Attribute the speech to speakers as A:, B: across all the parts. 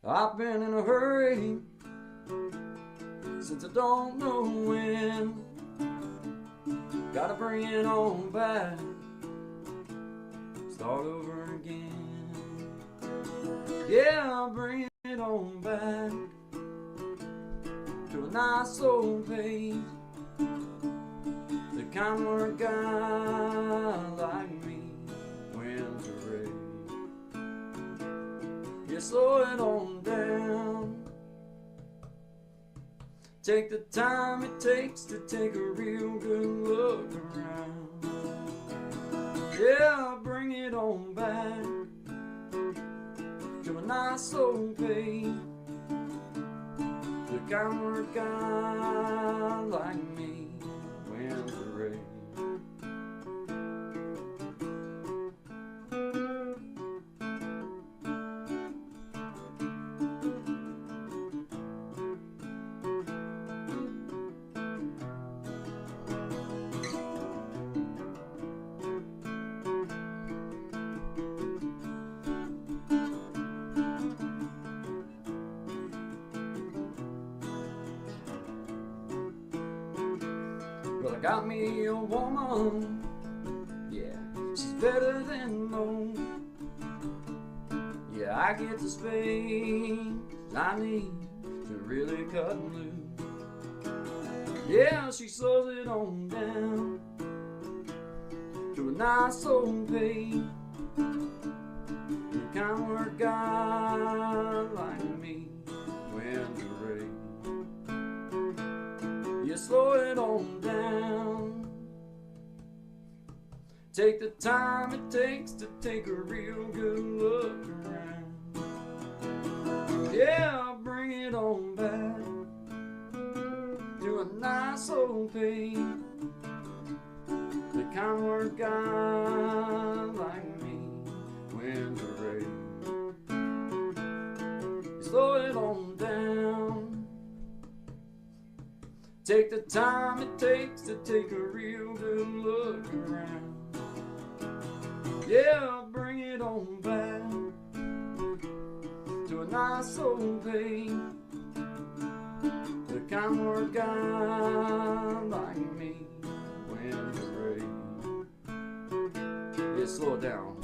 A: I've been in a hurry since I don't know when. Gotta bring it on back, start over again. Yeah, I'll bring it on back to a nice old page, the kind where a guy like me wins a race. Yeah, slow it on down, take the time it takes to take a real good look around. Yeah, I'll bring it on back to a nice old page, the kind where a guy like me wins the race. Well, I got me a woman, yeah, she's better than most. Yeah, I get the space I need to really cut loose. Yeah, she slows it on down to a nice old pace, the kind where a guy like me wins the race. You slow it on down, take the time it takes to take a real good look around. Yeah, I'll bring it on back to a nice old page, the kind where a guy like me wins a race. You slow it on down, take the time it takes to take a real good look around. Yeah, I'll bring it on back to a nice old page, the kind where a guy like me wins the race. Yeah, slow it down.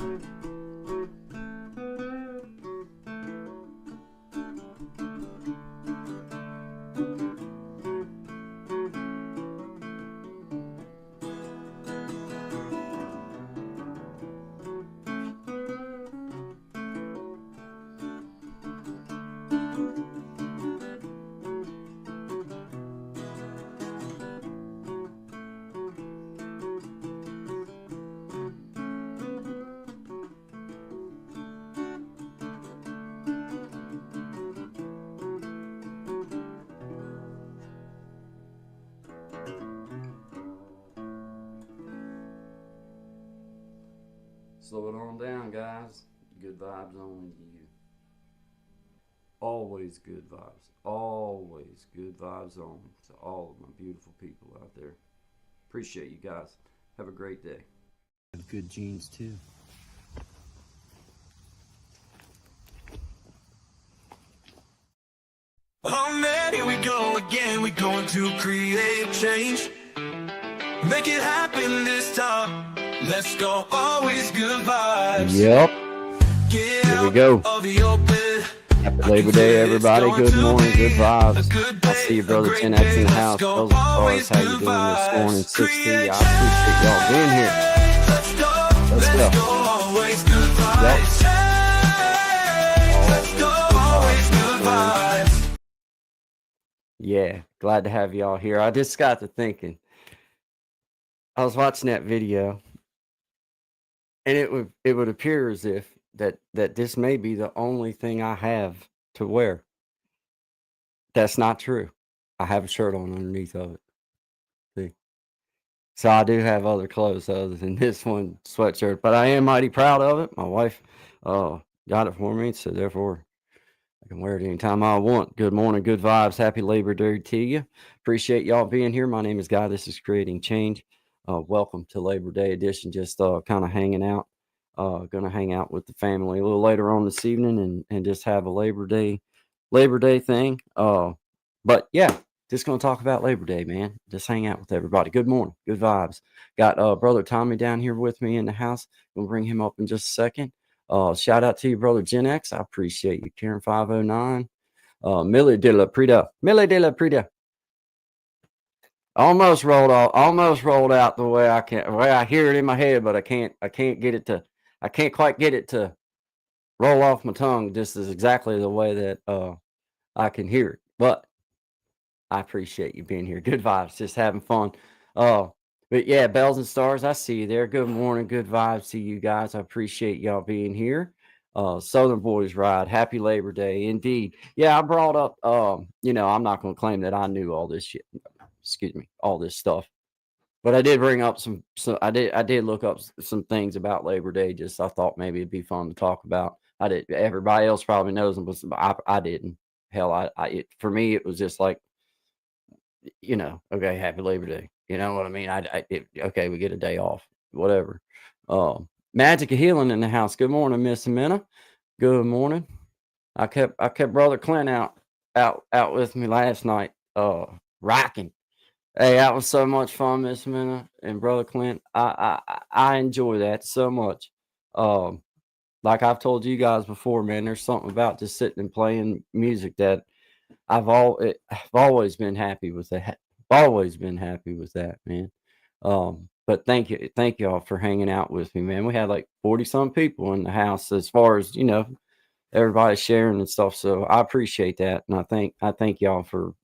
A: Slow it on down, guys. Good vibes only to you. Always good vibes. Always good vibes on to all of my beautiful people out there. Appreciate you guys. Have a great day.
B: Have good genes too.
C: Oh man, here we go again. We're going to create change. Make it happen this time. Let's go. Always good vibes.
B: Yep.
C: Get
B: Here we
C: out
B: go.
C: of the open.
B: Happy Labor Day, everybody. Good morning, good vibes. I see your brother 10X in the house. Brothers Bars, how you doing this morning? 6T. I appreciate y'all being here. Let's go.
C: Always good vibes. Let's go. Always good vibes.
B: Yeah, glad to have y'all here. I just got to thinking. I was watching that video, and it would appear as if that this may be the only thing I have to wear. That's not true. I have a shirt on underneath of it. See? So I do have other clothes other than this one sweatshirt, but I am mighty proud of it. My wife got it for me, so therefore I can wear it anytime I want. Good morning, good vibes. Happy Labor Day to you. Appreciate y'all being here. My name is Guy. This is Creating Change. Welcome to Labor Day edition. Just kind of hanging out. Gonna hang out with the family a little later on this evening and just have a Labor Day Labor Day thing. But yeah, just gonna talk about Labor Day, man. Just hang out with everybody. Good morning, good vibes. Got brother Tommy down here with me in the house. We'll bring him up in just a second. Shout out to you, brother Gen X. I appreciate you. Karen 509. Millie de la Prida. Millie de la Prida. Almost rolled out the way I hear it in my head, but I can't quite get it to roll off my tongue just as exactly the way that I can hear it. But I appreciate you being here. Good vibes, just having fun. But yeah, bells and stars, I see you there. Good morning, good vibes to you guys. I appreciate y'all being here. Southern Boys Ride, happy Labor Day, indeed. Yeah, I brought up I'm not gonna claim that I knew all this shit. Excuse me, all this stuff. But I did bring up I did look up some things about Labor Day. Just I thought maybe it'd be fun to talk about. I did. Everybody else probably knows them, but I didn't. Hell, for me it was just like, okay, happy Labor Day. You know what I mean? Okay, we get a day off, whatever. Magic of Healing in the house. Good morning, Miss Amina. Good morning. I kept brother Clint out with me last night. Rocking. Hey, that was so much fun, Miss Amina and brother Clint. I enjoy that so much. Like I've told you guys before, man, there's something about just sitting and playing music that I've always been happy with that. Always been happy with that, man. But thank y'all for hanging out with me, man. We had like 40 some people in the house as far as, everybody sharing and stuff. So I appreciate that. And I thank y'all for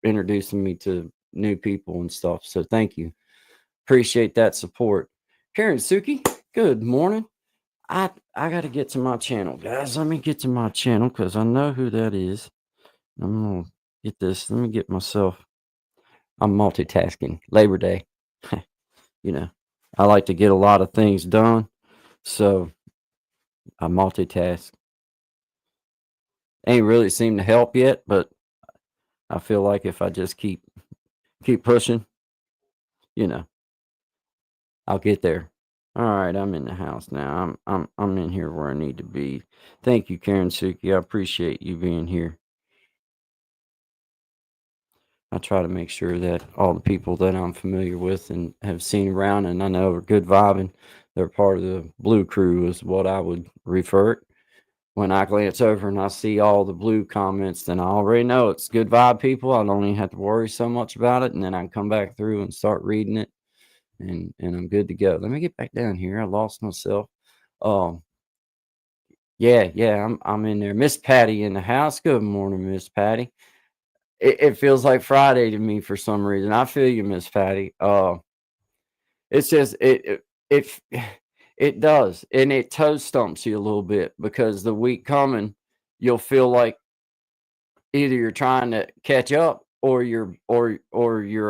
B: introducing me to new people and stuff. So thank you. Appreciate that support. Karen Suki, good morning. I got to get to my channel, guys. Let me get to my channel because I know who that is. I'm going to get this. Let me get myself. I'm multitasking. Labor Day. I like to get a lot of things done. So I multitask. Ain't really seemed to help yet, but I feel like if I just keep pushing, I'll get there. All right, I'm in the house now. I'm in here where I need to be. Thank you, Karen Suki. I appreciate you being here. I try to make sure that all the people that I'm familiar with and have seen around and I know are good vibing, they're part of the blue crew is what I would refer it. When I glance over and I see all the blue comments, then I already know it's good vibe people. I don't even have to worry so much about it. And then I can come back through and start reading it and I'm good to go. Let me get back down here. I lost myself. Yeah, I'm in there. Miss Patty in the house. Good morning, Miss Patty. It feels like Friday to me for some reason. I feel you, Miss Patty. It's just it does, and it toe stumps you a little bit because the week coming, you'll feel like either you're trying to catch up or you're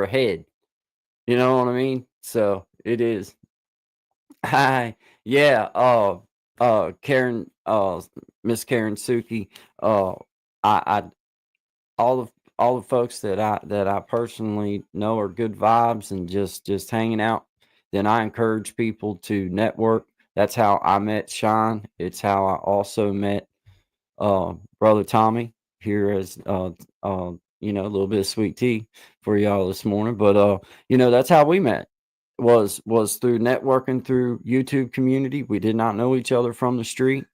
B: ahead. You know what I mean? So it is. Hi, yeah. Karen, Miss Karen Suki. I all the folks that I personally know are good vibes and just hanging out. Then I encourage people to network. That's how I met Shine. It's how I also met brother Tommy here as a little bit of sweet tea for y'all this morning. But that's how we met. Was through networking through YouTube community. We did not know each other from the street.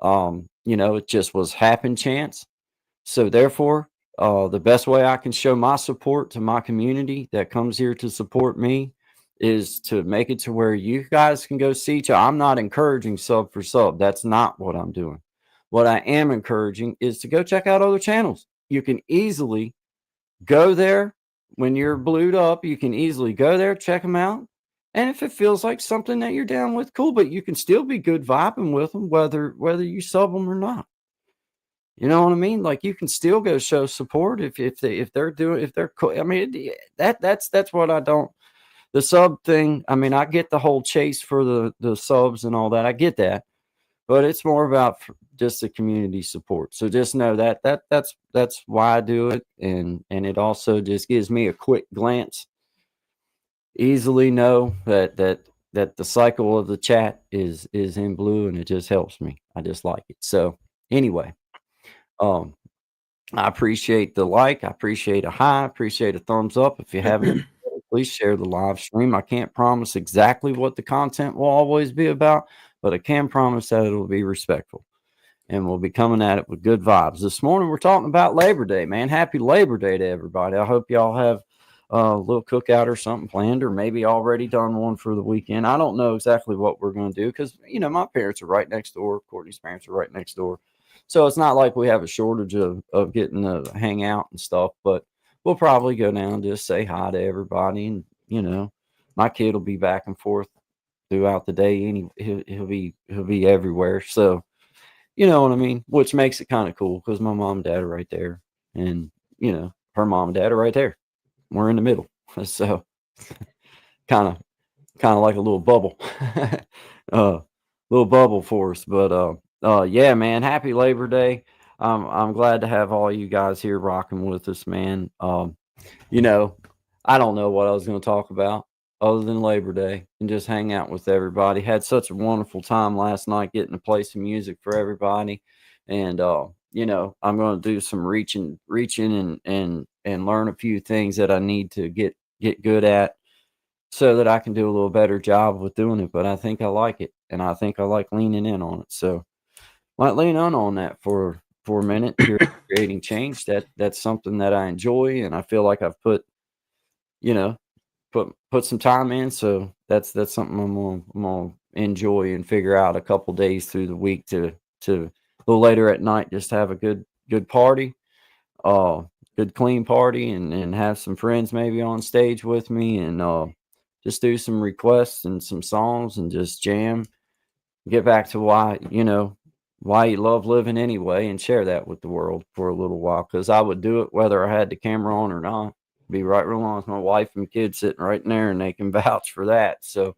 B: It just was happen chance. So therefore, the best way I can show my support to my community that comes here to support me is to make it to where you guys can go see each other. I'm not encouraging sub for sub. That's not what I'm doing. What I am encouraging is to go check out other channels. You can easily go there when you're blued up. You can easily go there, check them out. And if it feels like something that you're down with, cool, but you can still be good vibing with them, whether you sub them or not. You know what I mean? Like you can still go show support if they're cool. I mean, that's what I don't. The sub thing. I mean, I get the whole chase for the subs and all that. I get that, but it's more about just the community support. So just know that's why I do it, and it also just gives me a quick glance. Easily know that the cycle of the chat is in blue, and it just helps me. I just like it. So anyway. I appreciate the like. I appreciate a high. I appreciate a thumbs up. If you haven't, please share the live stream. I can't promise exactly what the content will always be about, but I can promise that it'll be respectful. And we'll be coming at it with good vibes. This morning, we're talking about Labor Day, man. Happy Labor Day to everybody. I hope y'all have a little cookout or something planned, or maybe already done one for the weekend. I don't know exactly what we're going to do because, my parents are right next door. Courtney's parents are right next door. So it's not like we have a shortage of getting to hang out and stuff, but we'll probably go down and just say hi to everybody. And, my kid will be back and forth throughout the day. He'll be everywhere. So, you know what I mean? Which makes it kind of cool because my mom and dad are right there. And, her mom and dad are right there. We're in the middle. So kind of like a little bubble. uh little bubble for us. But yeah, man, happy Labor Day. I'm glad to have all you guys here rocking with us, man. You know, I don't know what I was going to talk about other than Labor Day and just hang out with everybody. Had such a wonderful time last night getting to play some music for everybody. And I'm going to do some reaching and learn a few things that I need to get good at so that I can do a little better job with doing it. But I think I like it, and I think I like leaning in on it. So might lean on that for a minute here, creating change. That's something that I enjoy, and I feel like I've you know put some time in. So that's something I'm gonna enjoy and figure out a couple days through the week to a little later at night just have a good party, uh, good clean party, and have some friends maybe on stage with me, and just do some requests and some songs and just jam. Get back to why you love living anyway, and share that with the world for a little while. Because I would do it whether I had the camera on or not. Be right along with my wife and kids sitting right in there, and they can vouch for that. So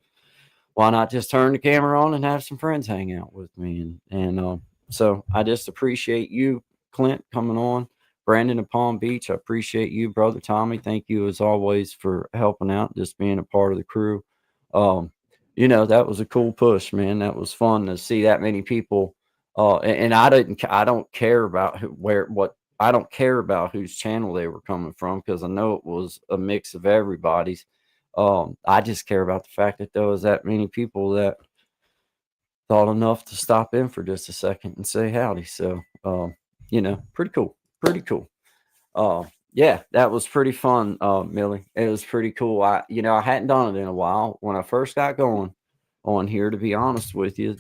B: why not just turn the camera on and have some friends hang out with me? And so I just appreciate you, Clint, coming on. Brandon of Palm Beach, I appreciate you, brother Tommy. Thank you as always for helping out, just being a part of the crew. Um, that was a cool push, man. That was fun to see that many people. And I don't care about I don't care about whose channel they were coming from because I know it was a mix of everybody's. I just care about the fact that there was that many people that thought enough to stop in for just a second and say howdy. So, pretty cool. Pretty cool. Yeah, that was pretty fun, Millie. It was pretty cool. I hadn't done it in a while. When I first got going on here, to be honest with you,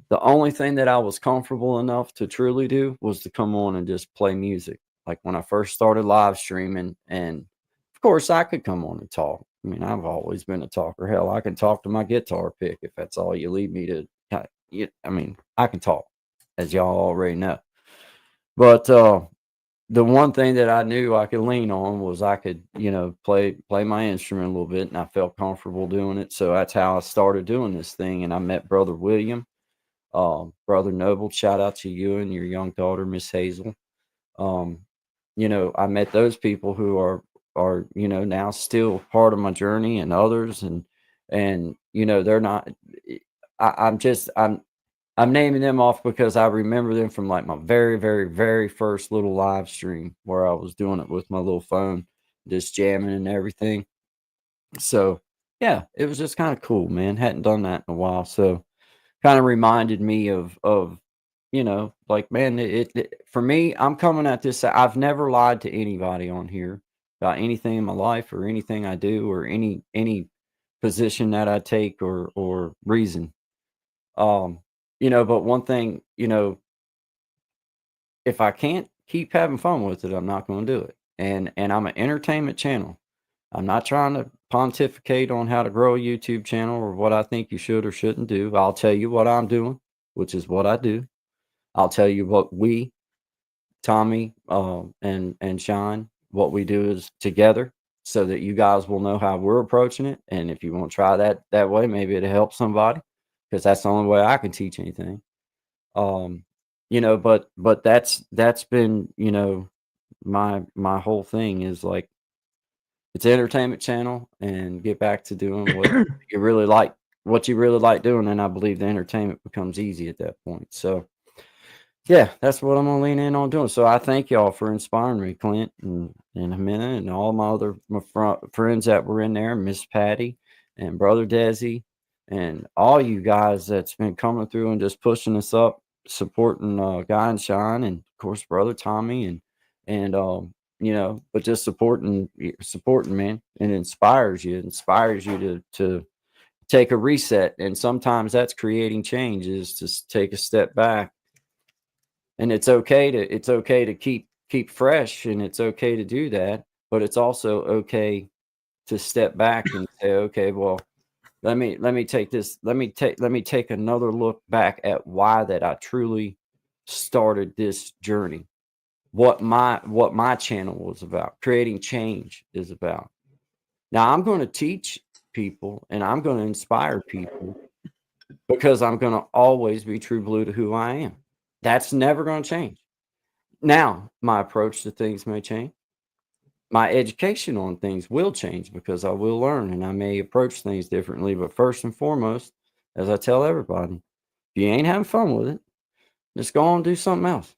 B: the only thing that I was comfortable enough to truly do was to come on and just play music. Like when I first started live streaming, and of course I could come on and talk. I mean, I've always been a talker. Hell, I can talk to my guitar pick if that's all you leave me to. I mean, I can talk, as y'all already know. But the one thing that I knew I could lean on was I could, play my instrument a little bit, and I felt comfortable doing it. So that's how I started doing this thing. And I met Brother William, Brother Noble. Shout out to you and your young daughter, Miss Hazel. Um, I met those people who are now still part of my journey, and others, and they're not. I'm naming them off because I remember them from like my very, very, very first little live stream where I was doing it with my little phone, just jamming and everything. So yeah, it was just kind of cool, man. Hadn't done that in a while, so kind of reminded me of like, man, for me, I'm coming at this. I've never lied to anybody on here about anything in my life or anything I do or any position that I take or reason. But one thing, if I can't keep having fun with it, I'm not going to do it. And I'm an entertainment channel. I'm not trying to pontificate on how to grow a YouTube channel or what I think you should or shouldn't do. I'll tell you what I'm doing, which is what I do. I'll tell you what we, Tommy, and Shine, what we do is together, so that you guys will know how we're approaching it. And if you want to try that way, maybe it'll help somebody, because that's the only way I can teach anything. But that's been, my whole thing is like, it's an entertainment channel, and get back to doing what you really like, doing. And I believe the entertainment becomes easy at that point. So yeah, that's what I'm gonna lean in on doing. So I thank y'all for inspiring me, Clint and Jimena and all my other friends that were in there, Miss Patty and Brother Desi, and all you guys that's been coming through and just pushing us up, supporting Guy and Shine, and of course Brother Tommy and but just supporting, man. And it inspires you. It inspires you to take a reset, and sometimes that's creating change, is to take a step back. And it's okay to keep fresh, and it's okay to do that, but it's also okay to step back and say, okay, well, let me take another look back at why that I truly started this journey, what my channel was about. Creating change is about. Now I'm going to teach people and I'm going to inspire people, because I'm going to always be true blue to who I am. That's never going to change. Now, my approach to things may change. My education on things will change, because I will learn and I may approach things differently. But first and foremost, as I tell everybody, if you ain't having fun with it, just go on and do something else.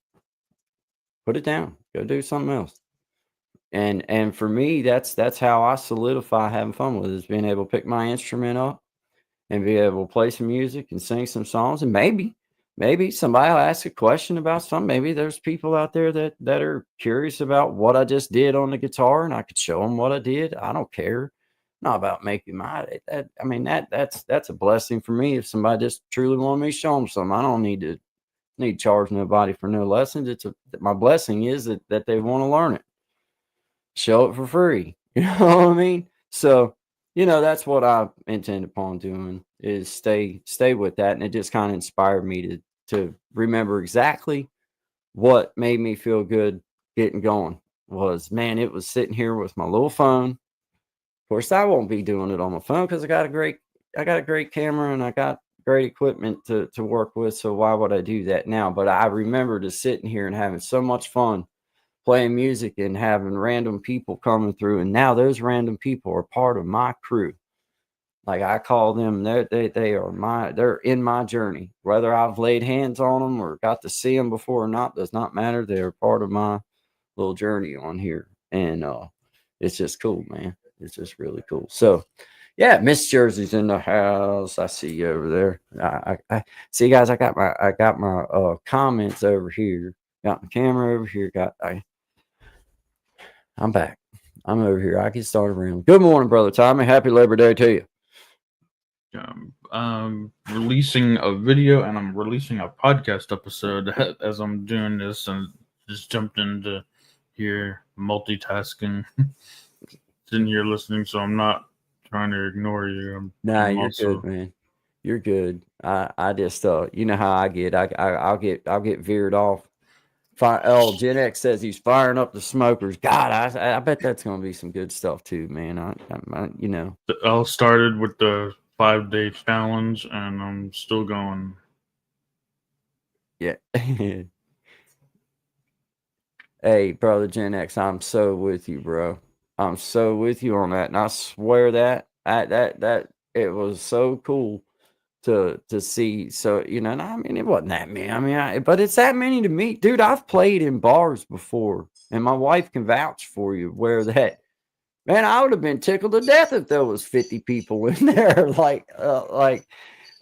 B: Put it down. Go do something else. And for me, that's how I solidify having fun with it, is being able to pick my instrument up and be able to play some music and sing some songs. And maybe somebody will ask a question about something. Maybe there's people out there that are curious about what I just did on the guitar, and I could show them what I did. I don't care. Not about making that's a blessing for me. If somebody just truly wanted me to show them something, I don't need to charge nobody for no lessons. My blessing is that they want to learn it. Show it for free. You know what I mean? So, that's what I intend upon doing, is stay with that. And it just kind of inspired me to remember exactly what made me feel good getting going. Man, it was sitting here with my little phone. Of course, I won't be doing it on my phone, because I got a great camera and I got great equipment to work with. So why would I do that now? But I remember just sitting here and having so much fun playing music and having random people coming through. And now those random people are part of my crew. Like I call them, they're in my journey. Whether I've laid hands on them or got to see them before or not does not matter. They're part of my little journey on here. And it's just cool, man. It's just really cool. So yeah, Miss Jersey's in the house. I see you over there. I see, guys. I got my comments over here. Got my camera over here. I'm back. I'm over here. I can start around. Good morning, Brother Tommy. Happy Labor Day to you.
D: Releasing a video, and I'm releasing a podcast episode as I'm doing this, and just jumped into here multitasking. Sitting here listening, so I'm not trying to ignore you.
B: You're good, man. You're good. I just you know how I get. I'll get veered off. Gen X says he's firing up the smokers. God, I bet that's going to be some good stuff too, man.
D: I started with the 5-day challenge, and I'm still going.
B: Yeah. Hey, brother Gen X, I'm so with you, bro. I'm so with you on that, and I swear that it was so cool to see. So and I mean, it wasn't that many. But it's that many to me, dude. I've played in bars before, and my wife can vouch for you. Where that, man, I would have been tickled to death if there was 50 people in there.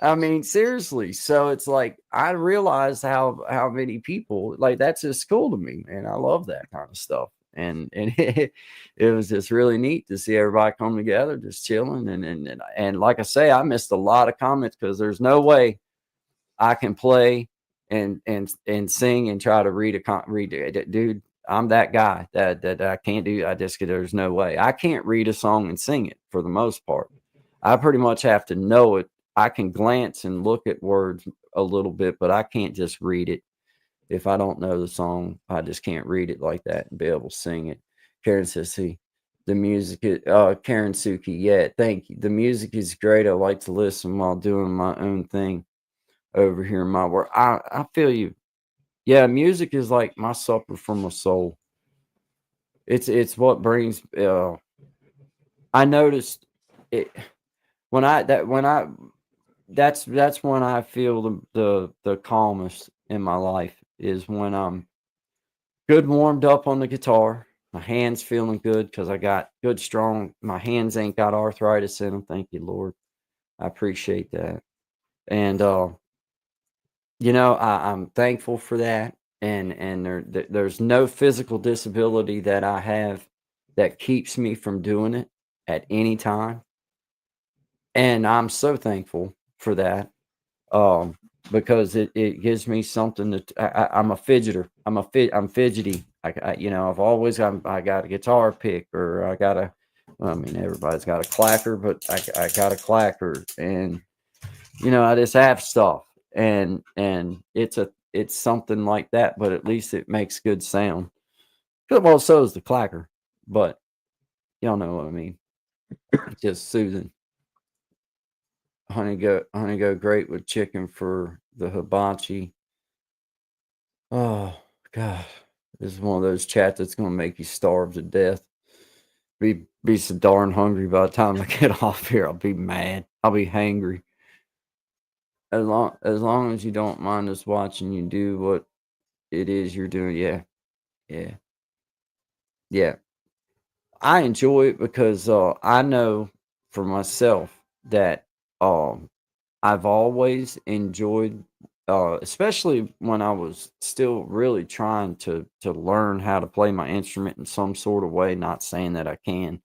B: I mean, seriously. So it's like I realized how many people, like, that's just cool to me, man. I love that kind of stuff. And it was just really neat to see everybody come together, just chilling. And like I say, I missed a lot of comments, because there's no way I can play and sing and try to read it. Dude, I'm that guy that I can't do. There's no way. I can't read a song and sing it for the most part. I pretty much have to know it. I can glance and look at words a little bit, but I can't just read it. If I don't know the song, I just can't read it like that and be able to sing it. Karen says, see, the music is, Karen Suki, yeah, thank you. The music is great. I like to listen while doing my own thing over here in my work. I feel you. Yeah, music is like my supper from my soul. It's what brings, I noticed it that's when I feel the calmest in my life, is when I'm good warmed up on the guitar. My hands feeling good because I got good strong. My hands ain't got arthritis in them. Thank you, Lord. I appreciate that. And I'm thankful for that. And there's no physical disability that I have that keeps me from doing it at any time. And I'm so thankful for that. Um, because it gives me something that I'm a fidgeter. I'm fidgety. I've always I got a guitar pick, or I got a. Well, I mean, everybody's got a clacker, but I got a clacker, and I just have stuff, and it's something like that, but at least it makes good sound. Well, so is the clacker, but y'all know what I mean. It's just soothing. Honey go great with chicken for the hibachi. Oh God, this is one of those chats that's gonna make you starve to death. Be so darn hungry by the time I get off here. I'll be mad. I'll be hangry. As long as you don't mind us watching you do what it is you're doing. Yeah, yeah, yeah. I enjoy it because I know for myself that um I've always enjoyed, especially when I was still really trying to learn how to play my instrument in some sort of way. Not saying that I can,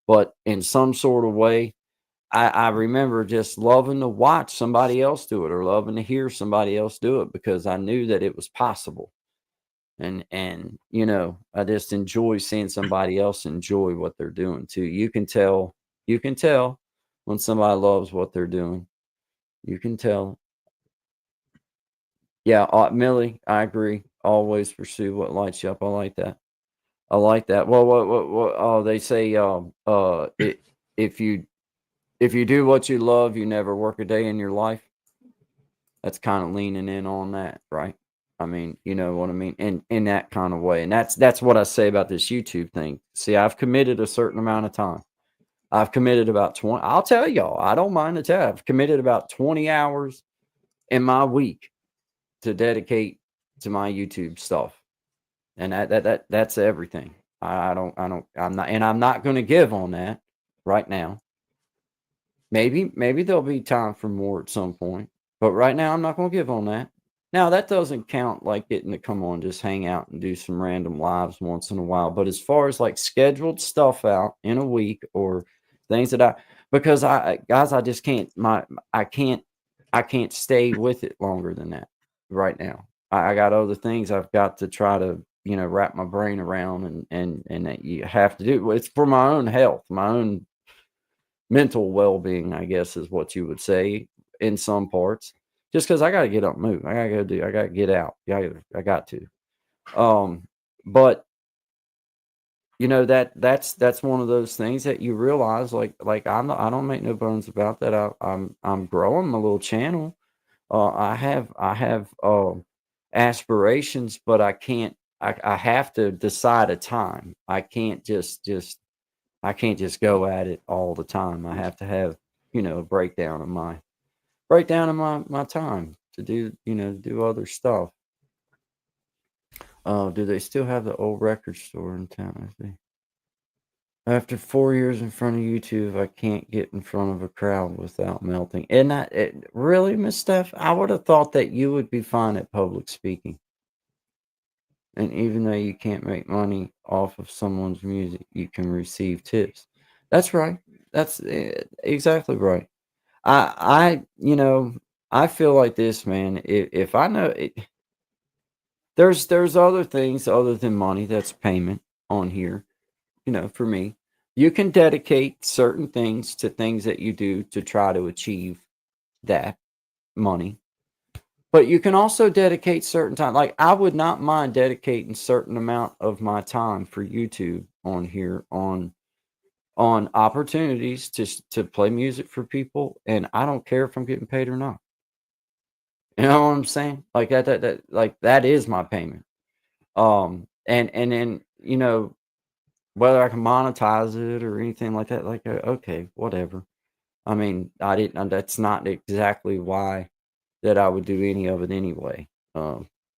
B: but in some sort of way, I remember just loving to watch somebody else do it, or loving to hear somebody else do it, because I knew that it was possible. And I just enjoy seeing somebody else enjoy what they're doing too. You can tell when somebody loves what they're doing. You can tell. Yeah, Millie, I agree. Always pursue what lights you up. I like that. I like that. Well, what oh, they say, if you do what you love, you never work a day in your life. That's kind of leaning in on that, right? I mean, you know what I mean? In that kind of way. And that's what I say about this YouTube thing. See, I've committed a certain amount of time. I've committed about 20. I'll tell y'all, I don't mind to tell you, I've committed about 20 hours in my week to dedicate to my YouTube stuff. And that's everything. I'm not going to give on that right now. Maybe there'll be time for more at some point, but right now I'm not going to give on that. Now that doesn't count like getting to come on, just hang out and do some random lives once in a while. But as far as like scheduled stuff out in a week, or things that because I just can't, I can't stay with it longer than that right now. I got other things I've got to try to, wrap my brain around, and that you have to do. It's for my own health, my own mental well-being, I guess, is what you would say in some parts. Just because I got to get up and move, I got to get out. I got to. But that's one of those things that you realize, like I don't make no bones about that. I'm growing my little channel. I have aspirations, but I can't. I have to decide a time. I can't just go at it all the time. I have to have a breakdown of my time to do other stuff. Do they still have the old record store in town? I think. After 4 years in front of YouTube, I can't get in front of a crowd without melting. And really, Miss Steph, I would have thought that you would be fine at public speaking. And even though you can't make money off of someone's music, you can receive tips. That's right. That's exactly right. I feel like this, man. If I know it, there's other things other than money that's payment on here. For me, you can dedicate certain things to things that you do to try to achieve that money. But you can also dedicate certain time. Like I would not mind dedicating certain amount of my time for YouTube on here on opportunities to play music for people, and I don't care if I'm getting paid or not. You know what I'm saying? Like that like that is my payment. And then whether I can monetize it or anything like that, like okay, whatever. I mean, I didn't. That's not exactly why that I would do any of it anyway.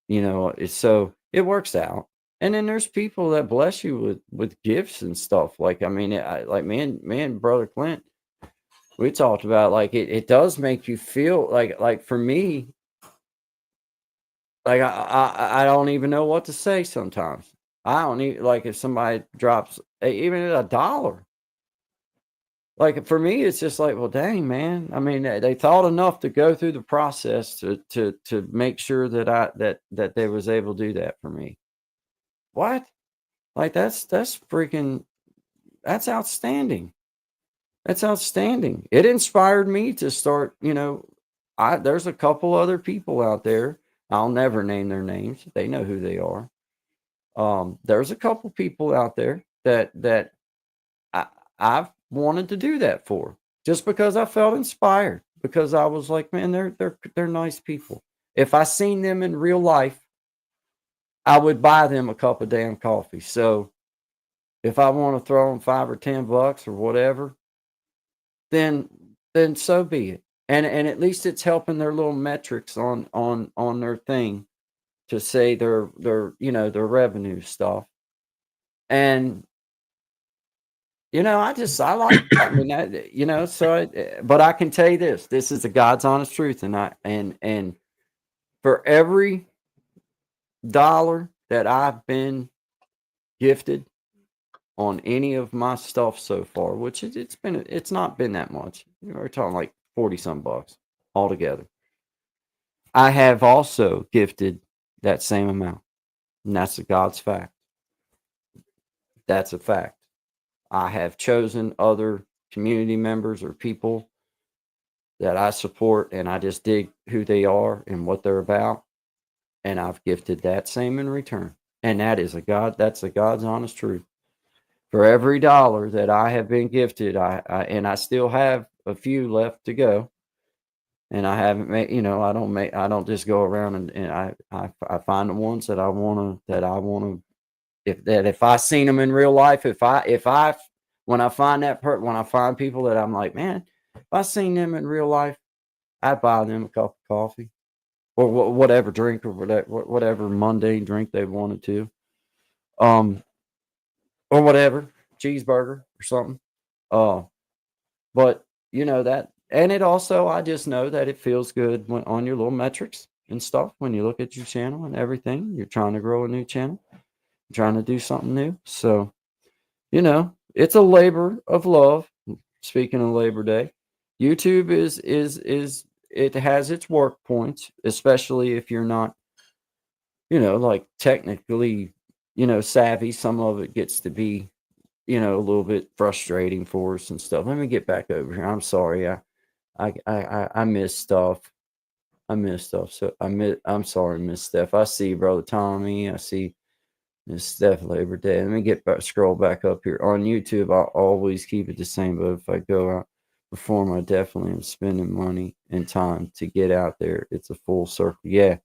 B: so it works out. And then there's people that bless you with gifts and stuff. Like, I mean, like me and brother Clint, we talked about, like, it does make you feel like for me, like I don't even know what to say sometimes. I don't even, like, if somebody drops even $1, like, for me, it's just like, well, dang, man. I mean, they thought enough to go through the process to make sure that they was able to do that for me. What? Like, that's freaking, that's outstanding. That's outstanding. It inspired me to start, there's a couple other people out there. I'll never name their names. They know who they are. There's a couple people out there that I've wanted to do that for, just because I felt inspired, because I was like, man, they're nice people. If I seen them in real life, I would buy them a cup of damn coffee. So if I want to throw them $5 or $10 or whatever, then so be it. And at least it's helping their little metrics on their thing to say their their revenue stuff. And I like that. I mean, but I can tell you this is the God's honest truth. And for every dollar that I've been gifted on any of my stuff so far, which it's not been that much. We're talking like 40 some bucks altogether. I have also gifted that same amount. And that's a God's fact. That's a fact. I have chosen other community members or people that I support, and I just dig who they are and what they're about. And I've gifted that same in return. And that's the God's honest truth. For every dollar that I have been gifted, I still have a few left to go. And I haven't made, I don't just go around and I find the ones that I want to, if I seen them in real life, when I find people that I'm like, man, if I seen them in real life, I'd buy them a cup of coffee or whatever drink or whatever mundane drink they wanted to, or whatever, cheeseburger or something. But that, and it also, I just know that it feels good when on your little metrics and stuff, when you look at your channel and everything, you're trying to grow a new channel, trying to do something new. So, it's a labor of love. Speaking of Labor Day, YouTube is it has its work points, especially if you're not, like technically, savvy. Some of it gets to be, a little bit frustrating for us and stuff. Let me get back over here. I'm sorry. I miss stuff. So I'm sorry, Miss Steph. I see Brother Tommy. I see Miss Steph Labor Day. Let me scroll back up here. On YouTube, I'll always keep it the same, but if I go out perform, I definitely am spending money and time to get out there. It's a full circle. Yeah.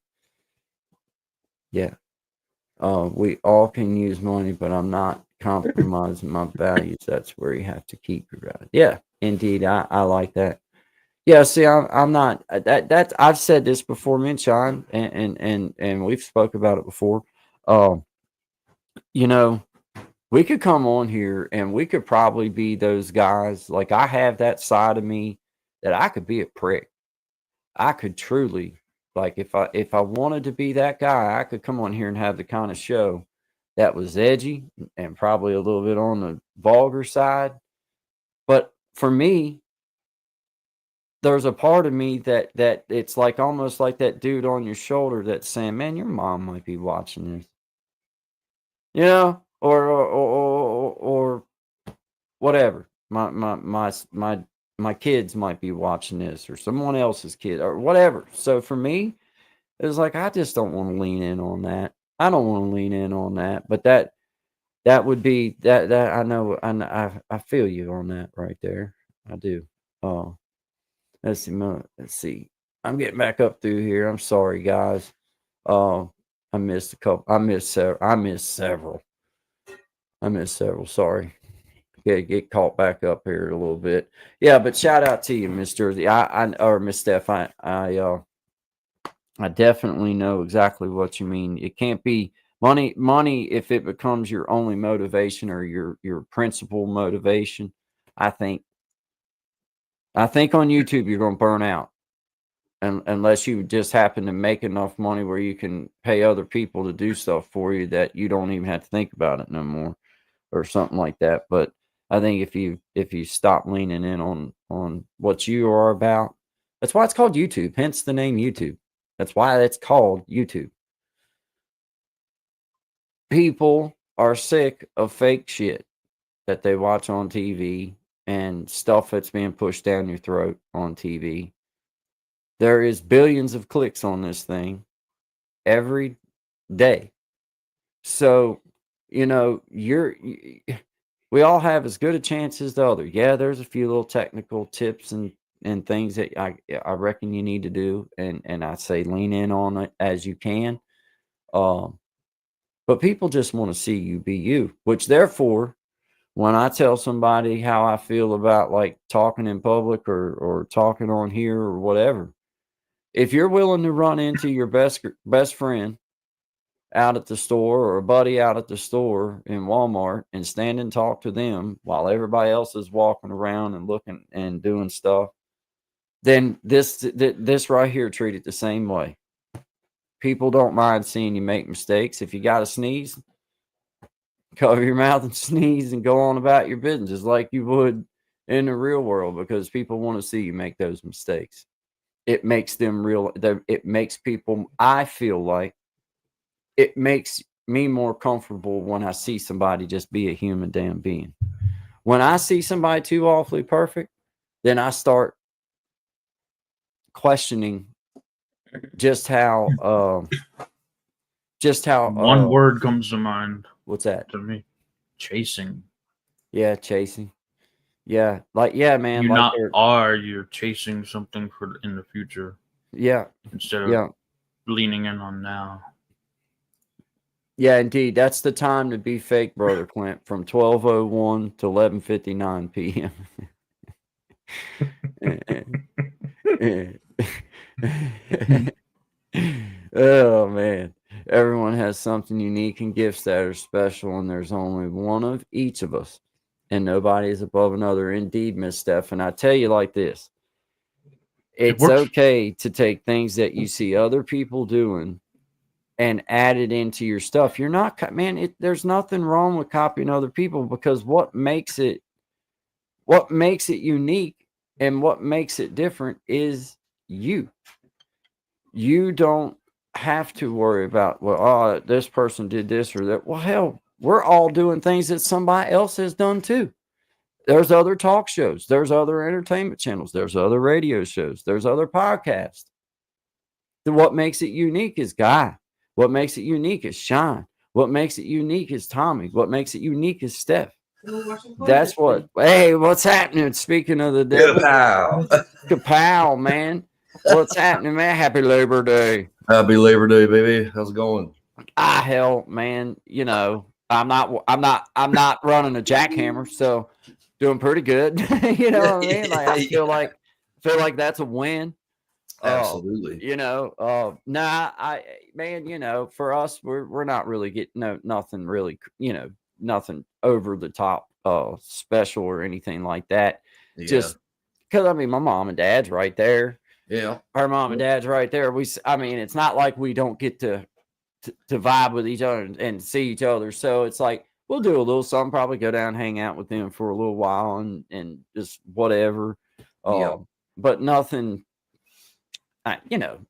B: We all can use money, but I'm not compromising my values. That's where you have to keep your values. Yeah, indeed. I like that. Yeah, see, I'm not that I've said this before, me and Sean, and we've spoke about it before. We could come on here and we could probably be those guys. Like, I have that side of me that I could be a prick. I could truly, like, if I wanted to be that guy, I could come on here and have the kind of show that was edgy and probably a little bit on the vulgar side. But for me, there's a part of me that it's like almost like that dude on your shoulder that's saying, man, your mom might be watching this. Or whatever. My kids might be watching this, or someone else's kid, or whatever. So for me, it's like, I just don't want to lean in on that. I don't want to lean in on that. But that would be that I know, I feel you on that right there. I do. Let's see. I'm getting back up through here. I'm sorry, guys. I missed a couple. I missed several. Sorry. Get caught back up here a little bit. Yeah, but shout out to you, Miss Jersey. Or Miss Steph. I I definitely know exactly what you mean. It can't be money. Money, if it becomes your only motivation or your principal motivation, I think on YouTube you're going to burn out, and unless you just happen to make enough money where you can pay other people to do stuff for you that you don't even have to think about it no more, or something like that. But I think if you stop leaning in on what you are about, that's why it's called YouTube. Hence the name YouTube. That's why it's called YouTube. People are sick of fake shit that they watch on TV and stuff that's being pushed down your throat on TV. There is billions of clicks on this thing every day. So, we all have as good a chance as the other. Yeah, there's a few little technical tips and things that I reckon you need to do, and I say lean in on it as you can. But people just want to see you be you, which therefore, when I tell somebody how I feel about like talking in public or talking on here or whatever, if you're willing to run into your best friend out at the store or a buddy out at the store in Walmart and stand and talk to them while everybody else is walking around and looking and doing stuff, then this right here, treat it the same way. People don't mind seeing you make mistakes. If you got to sneeze, cover your mouth and sneeze and go on about your business just like you would in the real world, because people want to see you make those mistakes. It makes them real. It makes people, I feel like, it makes me more comfortable when I see somebody just be a human damn being. When I see somebody too awfully perfect, then I start questioning just how
D: One word comes to mind.
B: What's that?
D: To me, chasing.
B: Yeah, chasing. Yeah, man.
D: You're
B: like
D: you're chasing something for in the future.
B: Yeah.
D: Instead of leaning in on now.
B: Yeah, indeed. That's the time to be fake, Brother Clint, from 12:01 to 11:59 p.m. Oh, man. Everyone has something unique and gifts that are special, and there's only one of each of us, and nobody is above another. Indeed, Miss Steph. And I tell you like this, it's okay to take things that you see other people doing and add it into your stuff. You're not, man, there's nothing wrong with copying other people, because what makes it unique and what makes it different is you. You don't have to worry about, well, this person did this or that. Well, hell, we're all doing things that somebody else has done too. There's other talk shows. There's other entertainment channels. There's other radio shows. There's other podcasts. What makes it unique is Guy. What makes it unique is Shine. What makes it unique is Tommy. What makes it unique is Steph. That's what. Hey, what's happening? Speaking of the devil, kapow, man. What's happening, man? Happy Labor Day.
E: Happy Labor Day, baby. How's it going?
B: Hell, man. I'm not running a jackhammer, so doing pretty good. You know what I mean? Like I feel like that's a win.
E: Absolutely.
B: For us, we're not really getting nothing really, nothing over the top special or anything like that. Yeah. Just because my mom and dad's right there.
E: Yeah.
B: Our mom and dad's right there. It's not like we don't get to vibe with each other and see each other. So it's like we'll do a little something, probably go down and hang out with them for a little while and just whatever. But nothing.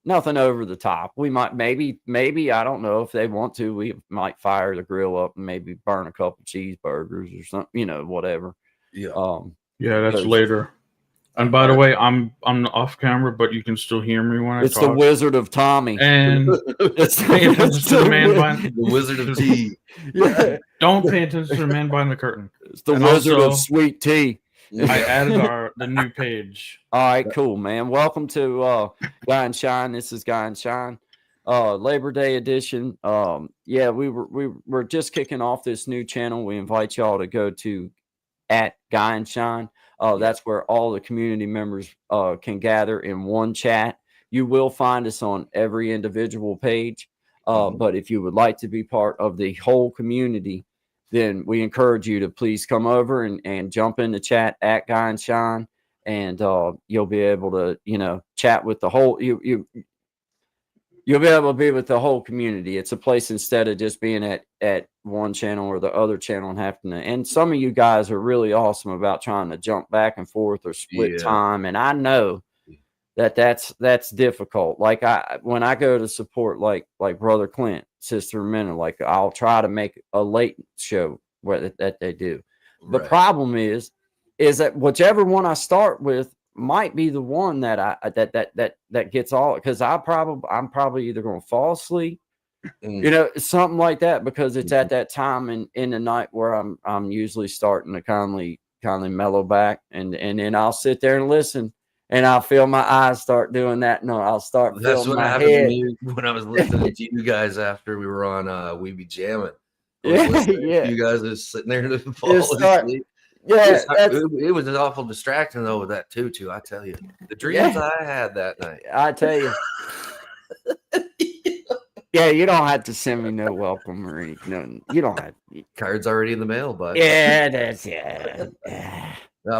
B: Nothing over the top. We might maybe I don't know, if they want to, we might fire the grill up and maybe burn a couple cheeseburgers or something, whatever.
E: Yeah.
D: That's later. And by the way, I'm off camera, but you can still hear me when I talk.
B: It's the Wizard of Tommy.
D: And pay attention to the man behind
E: the Wizard of Tea.
B: Yeah.
D: Don't pay attention to the man behind the curtain.
B: It's the Wizard of Sweet Tea.
D: I added the new page.
B: All right, cool, man. Welcome to GuyNShine. This is GuyNShine, Labor Day edition. We're just kicking off this new channel. We invite y'all to go to @GuyNShine. That's where all the community members can gather in one chat. you will find us on every individual page. But if you would like to be part of the whole community, then we encourage you to please come over and jump in the chat at GuyNShine, and you'll be able to, chat with the whole, you'll be able to be with the whole community. It's a place, instead of just being at one channel or the other channel and having to, and some of you guys are really awesome about trying to jump back and forth or split time. And I know that's difficult. Like when I go to support like Brother Clint, Sister Minna, like I'll try to make a late show that they do. The problem is that whichever one I start with might be the one that that gets all, because I'm probably either going to fall asleep, something like that, because it's at that time in the night where I'm usually starting to kindly mellow back, and then I'll sit there and listen. And I'll feel my eyes start doing that. No, I'll start.
E: That's what
B: my
E: happened
B: head.
E: to me when I was listening to you guys after we were on We Be Jamming.
B: Yeah.
E: You guys are sitting there to fall asleep.
B: Yeah,
E: it was awful distracting though with that tutu. I tell you, the dreams I had that night.
B: I tell you. Yeah, you don't have to send me no welcome or anything. You don't have to.
E: Cards already in the mail, bud.
B: Yeah, that's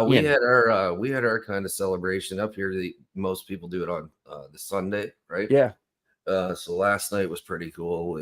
E: we had our kind of celebration up here. Most people do it on the Sunday, right?
B: Yeah.
E: So last night was pretty cool.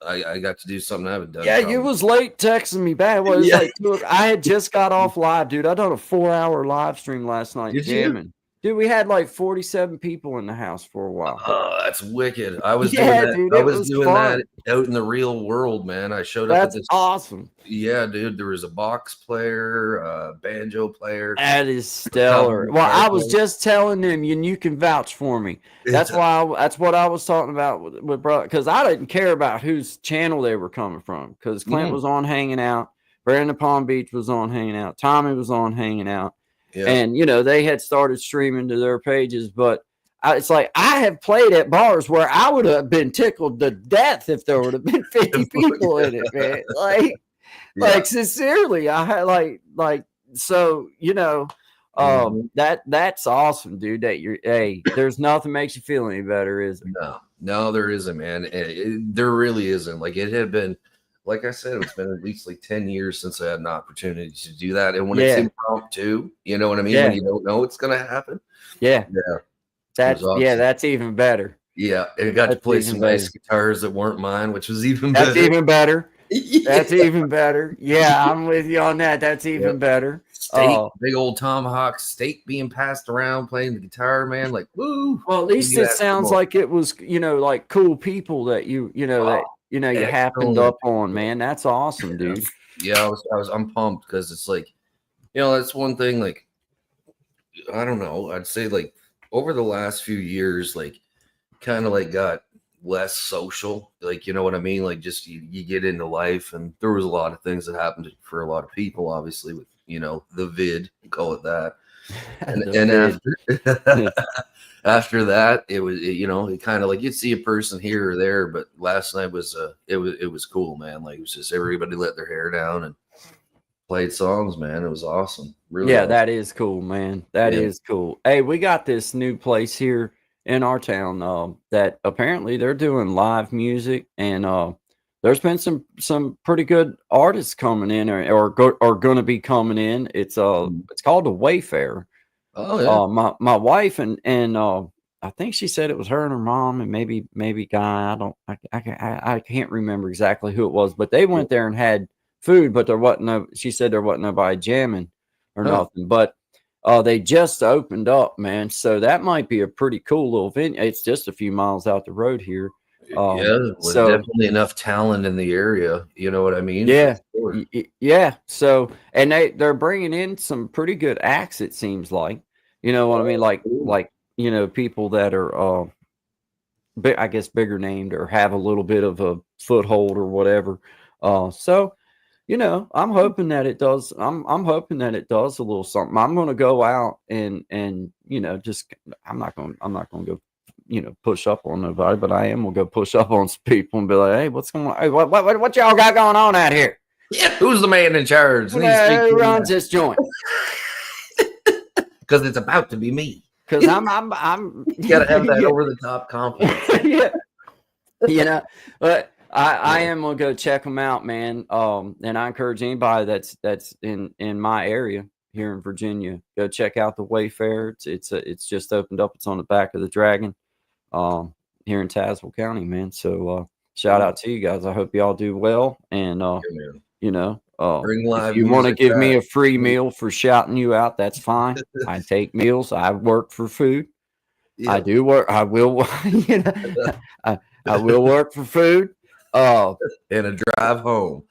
E: I got to do something I haven't done.
B: Yeah, you was late texting me back. Well, it was like I had just got off live, dude. I done a 4-hour live stream last night.
E: Did
B: jamming.
E: You?
B: Dude, we had like 47 people in the house for a while.
E: Oh, that's wicked. I was doing that. Dude, I was doing that out in the real world, man. I showed up.
B: That's awesome.
E: Yeah, dude. There was a box player, banjo player.
B: That is stellar. Well, I was just telling them, and you can vouch for me. That's what I was talking about with brother, because I didn't care about whose channel they were coming from, because Clint was on hanging out, Brandon Palm Beach was on hanging out, Tommy was on hanging out. Yeah. And, they had started streaming to their pages, but it's like I have played at bars where I would have been tickled to death if there would have been 50 people in it, man. Like sincerely, I had so, that's awesome, dude, that there's nothing makes you feel any better, is there?
E: No, there isn't, man. There really isn't. Like it had been, like I said, it's been at least like 10 years since I had an opportunity to do that. And when it's impromptu, you know what I mean? When you don't know it's going to happen.
B: Yeah.
E: Yeah.
B: That's awesome. Yeah, that's even better.
E: Yeah. And I got to play some nice guitars that weren't mine, which was even better.
B: That's even better. That's even better. Yeah, I'm with you on that. That's even better.
E: Steak, big old tomahawk steak being passed around, playing the guitar, man. Like, woo.
B: Well, at least it sounds like it was, like cool people that you happened up on, man. That's awesome, dude.
E: Yeah, I'm pumped, because it's like, that's one thing. Like, I don't know. I'd say like over the last few years, like kind of like got less social. Like, you know what I mean? Like just you get into life, and there was a lot of things that happened for a lot of people, obviously, with the vid, call it that. And after that, it was, it kind of like you'd see a person here or there, but last night was it was cool, man. Like it was just everybody let their hair down and played songs, man. It was awesome. Really awesome.
B: That is cool, man. That is cool. Hey, we got this new place here in our town that apparently they're doing live music, and there's been some pretty good artists coming in or going to be coming in. It's called the Wayfarer.
E: Oh yeah.
B: My wife and I think she said it was her and her mom and maybe Guy. I can't remember exactly who it was, but they went there and had food, but she said there wasn't nobody jamming or nothing, but they just opened up, man. So that might be a pretty cool little venue. It's just a few miles out the road here.
E: So definitely enough talent in the area. You know what I mean?
B: Yeah. Sure. Yeah. So, and they're bringing in some pretty good acts, it seems like, you know what I mean? Like, people that are, I guess bigger named or have a little bit of a foothold or whatever. So, I'm hoping that it does. I'm hoping that it does a little something. I'm going to go out and just, I'm not going to go, push up on nobody, but I am gonna go push up on some people and be like, hey, what's going on? Hey, what y'all got going on out here?
E: Yeah, who's the man in charge?
B: Who runs this joint?
E: Because it's about to be me.
B: because I'm
E: You gotta have that
B: yeah,
E: over the top confidence.
B: yeah, you know, but I am gonna go check them out, man. And I encourage anybody that's in my area here in Virginia, go check out the Wayfair. It's just opened up. It's on the back of the Dragon, here in Tazewell County, man. So shout out to you guys. I hope y'all do well. And
E: Yeah, man.
B: you know,
E: Bring
B: if
E: live
B: you want to
E: music
B: give me
E: back.
B: a free meal for shouting you out, that's fine. I take meals. I work for food. I
E: Yeah.
B: do work. I will. You know, I will work for food.
E: And a drive home.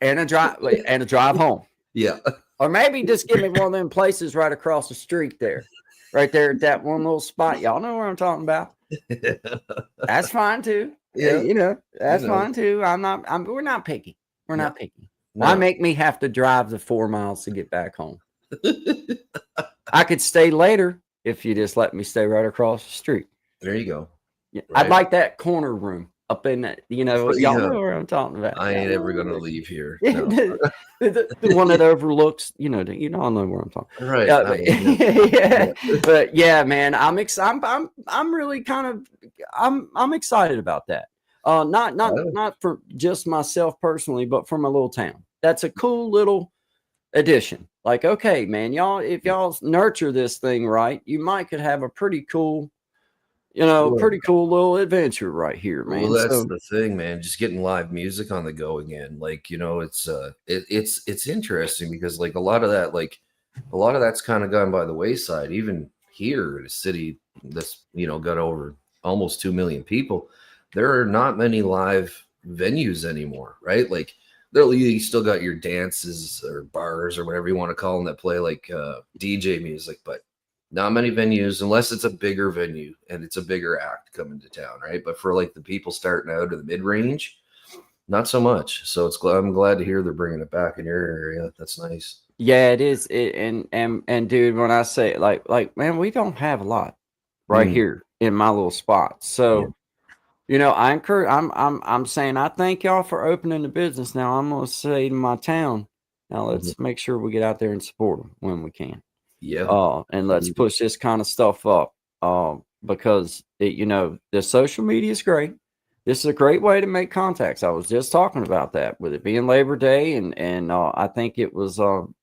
B: And a drive home.
E: Yeah.
B: Or maybe just give me one of them places right across the street there. Right there at that one little spot. Y'all know where I'm talking about. That's fine too.
E: Yeah.
B: You know, that's
E: You know.
B: fine too. We're not picky. We're not picky.
E: No.
B: Why make me have to drive the 4 miles to get back home? I could stay later if you just let me stay right across the street.
E: There you go.
B: Yeah,
E: Right.
B: I'd like that corner room up in that, you know, y'all know where I'm talking about.
E: I ain't
B: Y'all
E: ever
B: know
E: gonna
B: where-
E: leave here.
B: Yeah,
E: No.
B: the one that overlooks, you know, you all know where I'm talking.
E: Right.
B: Yeah,
E: I
B: but,
E: mean, yeah.
B: but yeah, man, I'm really kind of I'm excited about that. Not for just myself personally, but for my little town. That's a cool little addition. Like, okay, man, y'all, if y'all nurture this thing right, you might could have a pretty cool, pretty cool little adventure right here, man.
E: Well, that's
B: So
E: the thing, man. Just getting live music on the go again. Like, it's interesting because like a lot of that's kind of gone by the wayside. Even here in a city that's got over almost 2 million people, there are not many live venues anymore, right? Like you still got your dances or bars or whatever you want to call them that play like DJ music, but not many venues unless it's a bigger venue and it's a bigger act coming to town, right? But for like the people starting out of the mid-range, not so much. So I'm glad to hear they're bringing it back in your area. That's nice.
B: yeah, it is. And dude, when I say like man, we don't have a lot right here in my little spot. So I encourage. I'm saying I thank y'all for opening the business. Now I'm gonna say to my town, now let's make sure we get out there and support them when we can.
E: Yeah.
B: And let's push this kind of stuff up. Because the social media is great. This is a great way to make contacts. I was just talking about that with it being Labor Day, and I think it was Karen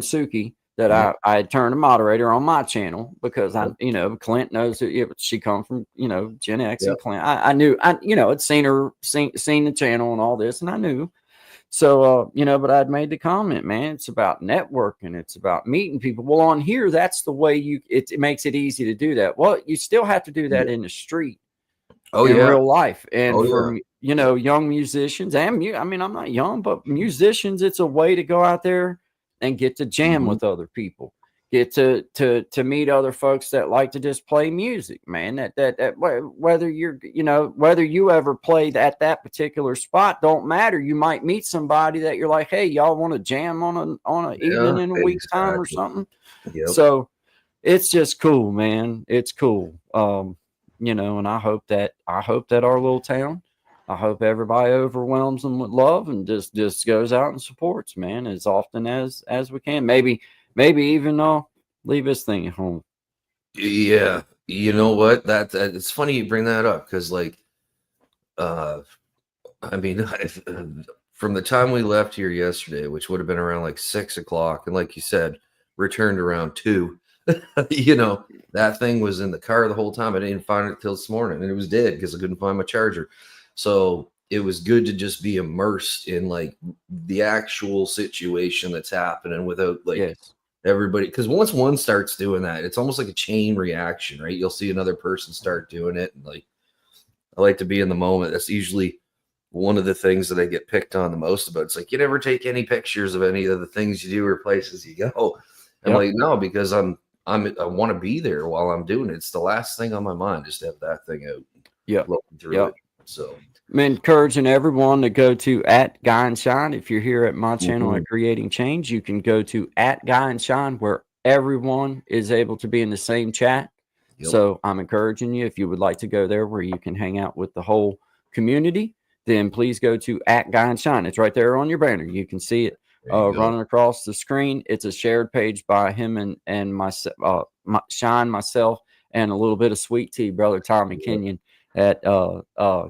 B: Suki, that I had turned a moderator on my channel because Clint knows that she come from Gen X and Clint. I knew had seen the channel and all this, and I knew. So but I'd made the comment, man, it's about networking, it's about meeting people. Well, on here, that's the way it makes it easy to do that. Well, you still have to do that in the street. In real life. And for young musicians and I'm not young, but musicians, it's a way to go out there and get to jam with other people, get to meet other folks that like to just play music, man. That whether whether you ever played at that particular spot don't matter. You might meet somebody that you're like, hey, y'all want to jam on an evening in a week's time or something. So it's just cool, man. It's cool. And I hope that our little town, I hope everybody overwhelms them with love and just goes out and supports, man, as often as we can. Maybe even leave this thing at home.
E: Yeah, you know what? That it's funny you bring that up because, like, from the time we left here yesterday, which would have been around like 6 o'clock, and like you said, returned around 2. That thing was in the car the whole time. I didn't find it till this morning, and it was dead because I couldn't find my charger. So it was good to just be immersed in like the actual situation that's happening without like everybody. Because once one starts doing that, it's almost like a chain reaction, right? You'll see another person start doing it, and like I like to be in the moment. That's usually one of the things that I get picked on the most about. It's like you never take any pictures of any of the things you do or places you go. I'm like, no, because I want to be there while I'm doing it. It's the last thing on my mind, just to have that thing out. Looking through it. So
B: I'm encouraging everyone to go to @GuyNShine. If you're here at my channel at Creating Change, you can go to @GuyNShine, where everyone is able to be in the same chat. So I'm encouraging you, if you would like to go there where you can hang out with the whole community, then please go to @GuyNShine. It's right there on your banner. You can see it
E: There you go.
B: running across the screen. It's a shared page by him and myself, Shine, myself, and a little bit of Sweet Tea, brother Tommy Kenyon at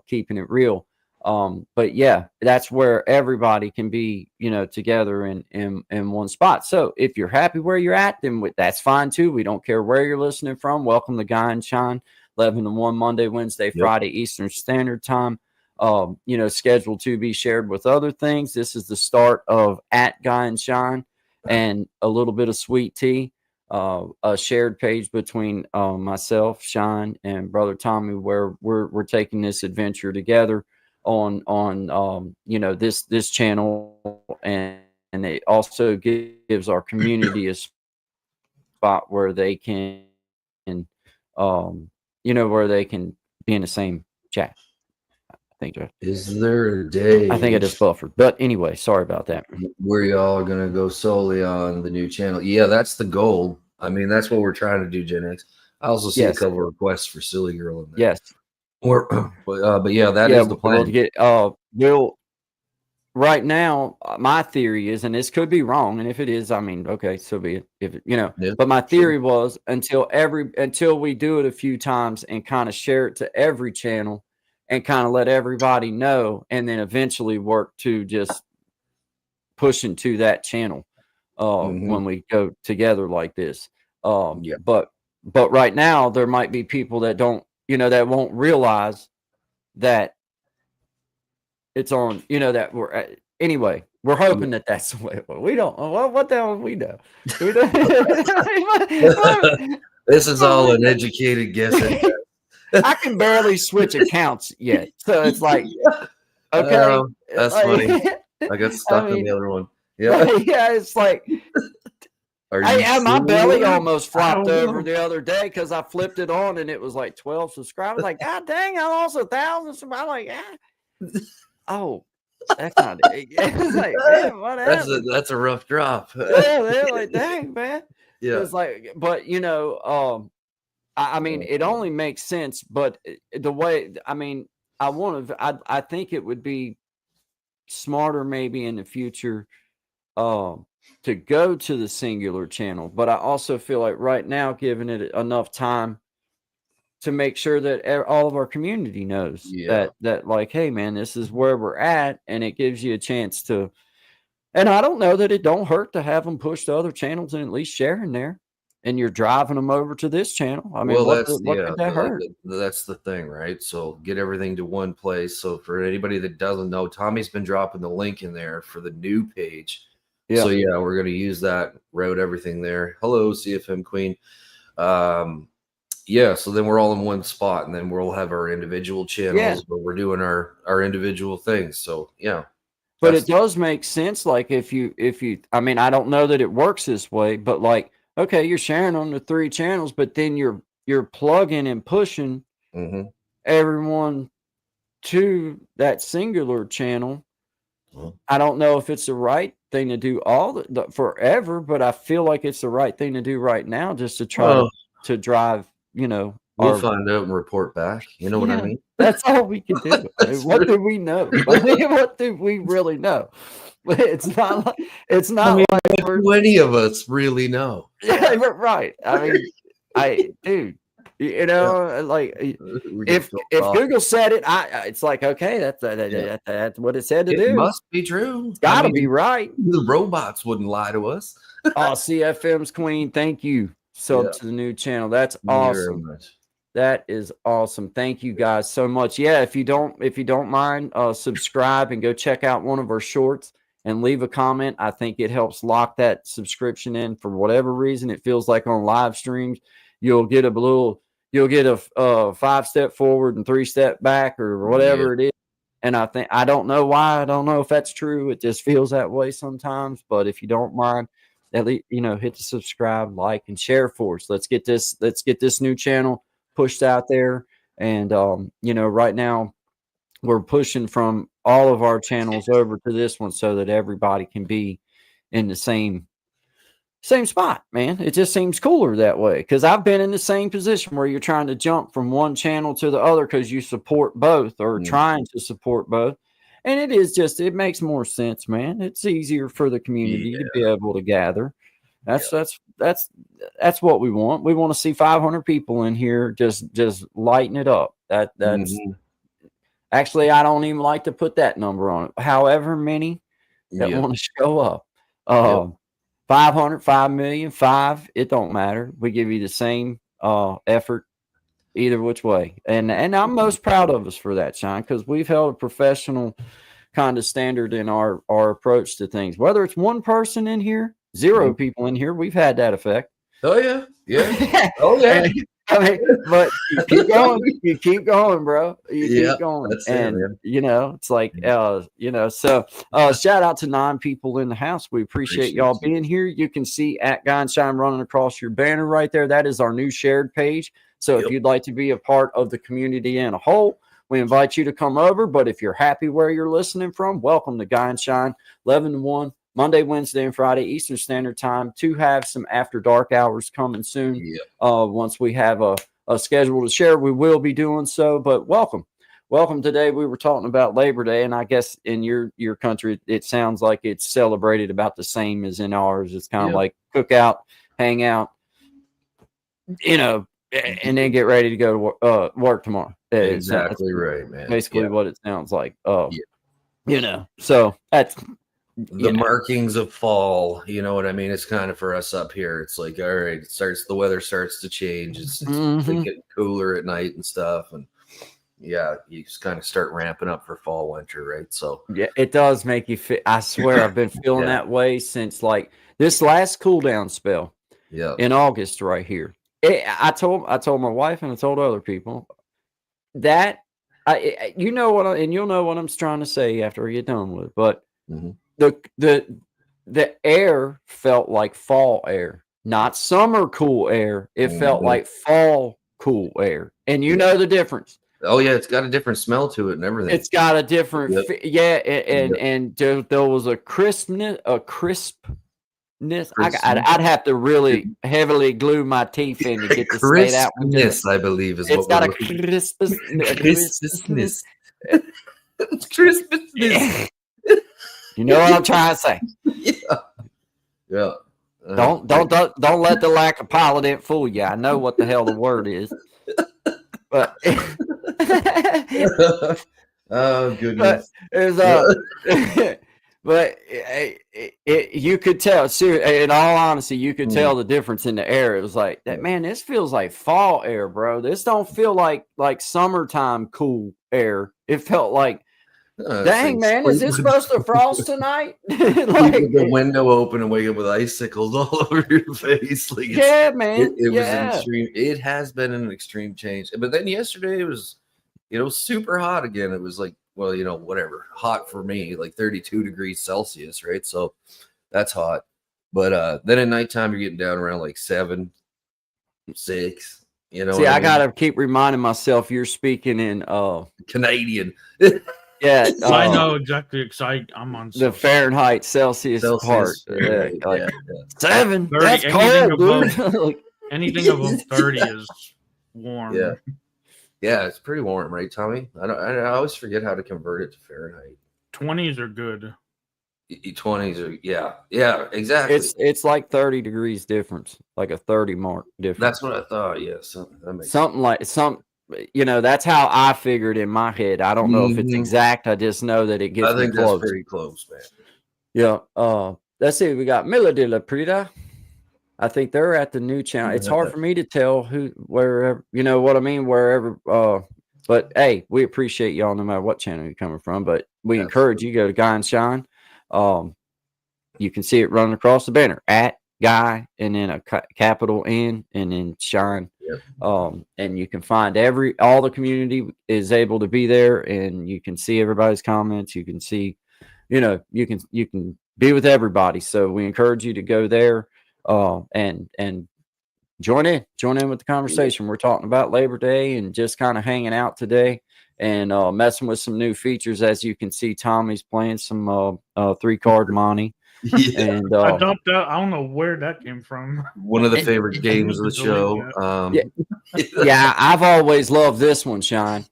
B: Keeping It Real. But yeah, that's where everybody can be, together in one spot. So if you're happy where you're at, then that's fine too. We don't care where you're listening from. Welcome to Guy and Shine, 11 to 1, Monday, Wednesday, Friday, Eastern Standard Time. Scheduled to be shared with other things. This is the start of at Guy and Shine and a little bit of Sweet Tea, a shared page between myself, Shine, and brother Tommy, where we're taking this adventure together on this channel, and it also gives our community a spot where they can where they can be in the same chat. I think
E: Is there a day?
B: I think it is buffered, but anyway, sorry about that.
E: Where y'all are gonna go solely on the new channel? Yeah, that's the goal. I mean, that's what we're trying to do, Gen X. I also see a couple of requests for Silly Girl in there.
B: Yes.
E: But yeah, that is the plan.
B: Right now, my theory is, and this could be wrong, and if it is, I mean, okay, so be it. If but my theory was until we do it a few times and kind of share it to every channel and kind of let everybody know, and then eventually work to just pushing to that channel when we go together like this. But right now there might be people that don't, that won't realize that it's on, that we're anyway. We're hoping that that's the way. We don't. What the hell do we know?
E: This is all an educated guess.
B: I can barely switch accounts yet, so it's like, okay,
E: that's funny. I got stuck on the other one. Yeah,
B: yeah, it's like. My belly almost flopped over the other day because I flipped it on and it was like 12 subscribers. Like, God dang, I lost 1,000. I'm like, oh, that's not it. It's like, man, whatever.
E: That's a rough drop.
B: Yeah, they're like, dang, man.
E: Yeah.
B: It's like, but I mean, it only makes sense, but the way, I mean, I think it would be smarter maybe in the future to go to the singular channel, but I also feel like right now, giving it enough time to make sure that all of our community knows that like, hey man, this is where we're at, and it gives you a chance to. And I don't know that it don't hurt to have them push to other channels and at least share in there. And you're driving them over to this channel. I mean, what could that hurt?
E: That's the thing, right? So get everything to one place. So for anybody that doesn't know, Tommy's been dropping the link in there for the new page. Yeah. So yeah, we're going to use that, route everything there. Hello, CFM Queen. Yeah, so then we're all in one spot, and then we'll have our individual channels where we're doing our individual things. So yeah.
B: But it does make sense. Like if you, I mean, I don't know that it works this way, but like, okay, you're sharing on the 3 channels, but then you're plugging and pushing everyone to that singular channel. I don't know if it's the right thing to do forever, but I feel like it's the right thing to do right now, just to try to drive,
E: we'll find out and report back. You know what I mean?
B: That's all we can do. I mean, what do we know? What do we really know? It's not like
E: any of us really know.
B: Yeah, right. I mean, dude, like if Google said it, it's like, okay, that's what it said to do.
E: It must be true.
B: It's gotta be right.
E: The robots wouldn't lie to us.
B: CFM's Queen, thank you. To the new channel. That's awesome. That is awesome. Thank you guys so much. Yeah, if you don't mind, subscribe and go check out one of our shorts and leave a comment. I think it helps lock that subscription in. For whatever reason, it feels like on live streams, you'll get a 5-step forward and 3-step back or whatever it is. And I don't know why. I don't know if that's true. It just feels that way sometimes. But if you don't mind, at least, hit the subscribe, like, and share for us. Let's get this new channel pushed out there. And, right now we're pushing from all of our channels over to this one so that everybody can be in the same spot, man. It just seems cooler that way. Cause I've been in the same position where you're trying to jump from one channel to the other cause you support both or trying to support both. and it is just, it makes more sense, man. It's easier for the community to be able to gather. That's what we want. We want to see 500 people in here just lighten it up. That's actually, I don't even like to put that number on it. However many that want to show up. 500, 5 million, 5, it don't matter. We give you the same effort either which way. And I'm most proud of us for that, Shine, because we've held a professional kind of standard in our approach to things. Whether it's one person in here, 0 people in here, we've had that effect.
E: Oh yeah. Yeah. Oh yeah.
B: I mean, but you keep going, bro. You keep going. And it's like, so shout out to 9 people in the house. We appreciate y'all being here. You can see at GuyNShine running across your banner right there. That is our new shared page. So if you'd like to be a part of the community in a whole, we invite you to come over. But if you're happy where you're listening from, welcome to GuyNShine, 11 to 1. Monday, Wednesday, and Friday, Eastern Standard Time, to have some after dark hours coming soon. Once we have a schedule to share, we will be doing so. But welcome. Today, we were talking about Labor Day, and I guess in your country, it sounds like it's celebrated about the same as in ours. It's kind of like cookout, hang out, and then get ready to go to work tomorrow.
E: Exactly right, man.
B: Basically what it sounds like. So that's
E: the markings of fall, you know what I mean? It's kind of for us up here. It's like, all right, the weather starts to change. It's getting cooler at night and stuff. And you just kind of start ramping up for fall, winter, right? So
B: it does make you feel. I swear I've been feeling that way since like this last cool down spell in August right here. I told my wife and I told other people that you'll know what I'm trying to say after we get done with it, but the air felt like fall air, not summer cool air. It felt like fall cool air, and you know the difference.
E: Oh yeah, it's got a different smell to it and everything.
B: It's got a different and there was a crispness. I'd have to really heavily glue my teeth in to get to say that one.
E: Crispness, I believe, is
B: it's
E: what
B: got a
E: crispness.
B: Crispness. You know what I'm trying to say? Don't let the lack of pollen fool you. I know what the hell the word is, but
E: oh goodness,
B: but you could tell. In all honesty, you could tell the difference in the air. It was like that, man. This feels like fall air, bro. This don't feel like summertime cool air. It felt like. Dang, man, is this supposed to frost tonight?
E: Like the window open and wake up with icicles all over your face. Like
B: man.
E: It was an extreme. It has been an extreme change. But then yesterday it was, super hot again. It was like, well, whatever, hot for me, like 32 degrees Celsius, right? So that's hot. But then at nighttime you're getting down around like 7, 6.
B: See, I gotta keep reminding myself you're speaking in
E: Canadian.
B: Yeah,
D: I know exactly. I'm on
B: the Fahrenheit Celsius part.
E: Right,
B: 7.
D: 30,
B: that's cold, dude.
D: Anything above 30 is warm.
E: Yeah, it's pretty warm, right, Tommy? I always forget how to convert it to Fahrenheit.
D: 20s are good.
E: 20s are yeah, exactly.
B: It's like 30 degrees difference, like a 30 mark difference.
E: That's what I thought. Yeah, that makes
B: something like that's how I figured in my head. I don't know if it's exact. I just know that it gets.
E: I think that's pretty close, man.
B: Yeah. Let's see. We got Miller de la Prida. I think they're at the new channel. It's hard for me to tell wherever, you know what I mean, wherever. But hey, we appreciate y'all no matter what channel you're coming from. But we encourage you to go to GuyNShine. You can see it running across the banner at Guy and then a capital N and then Shine. And you can find all the community is able to be there, and you can see everybody's comments. You can see, you can be with everybody. So we encourage you to go there and join in with the conversation. We're talking about Labor Day and just kind of hanging out today and messing with some new features. As you can see, Tommy's playing some 3-card money. And
D: I dumped that. I don't know where that came from.
E: One of the favorite games of the show.
B: I've always loved this one, Shine.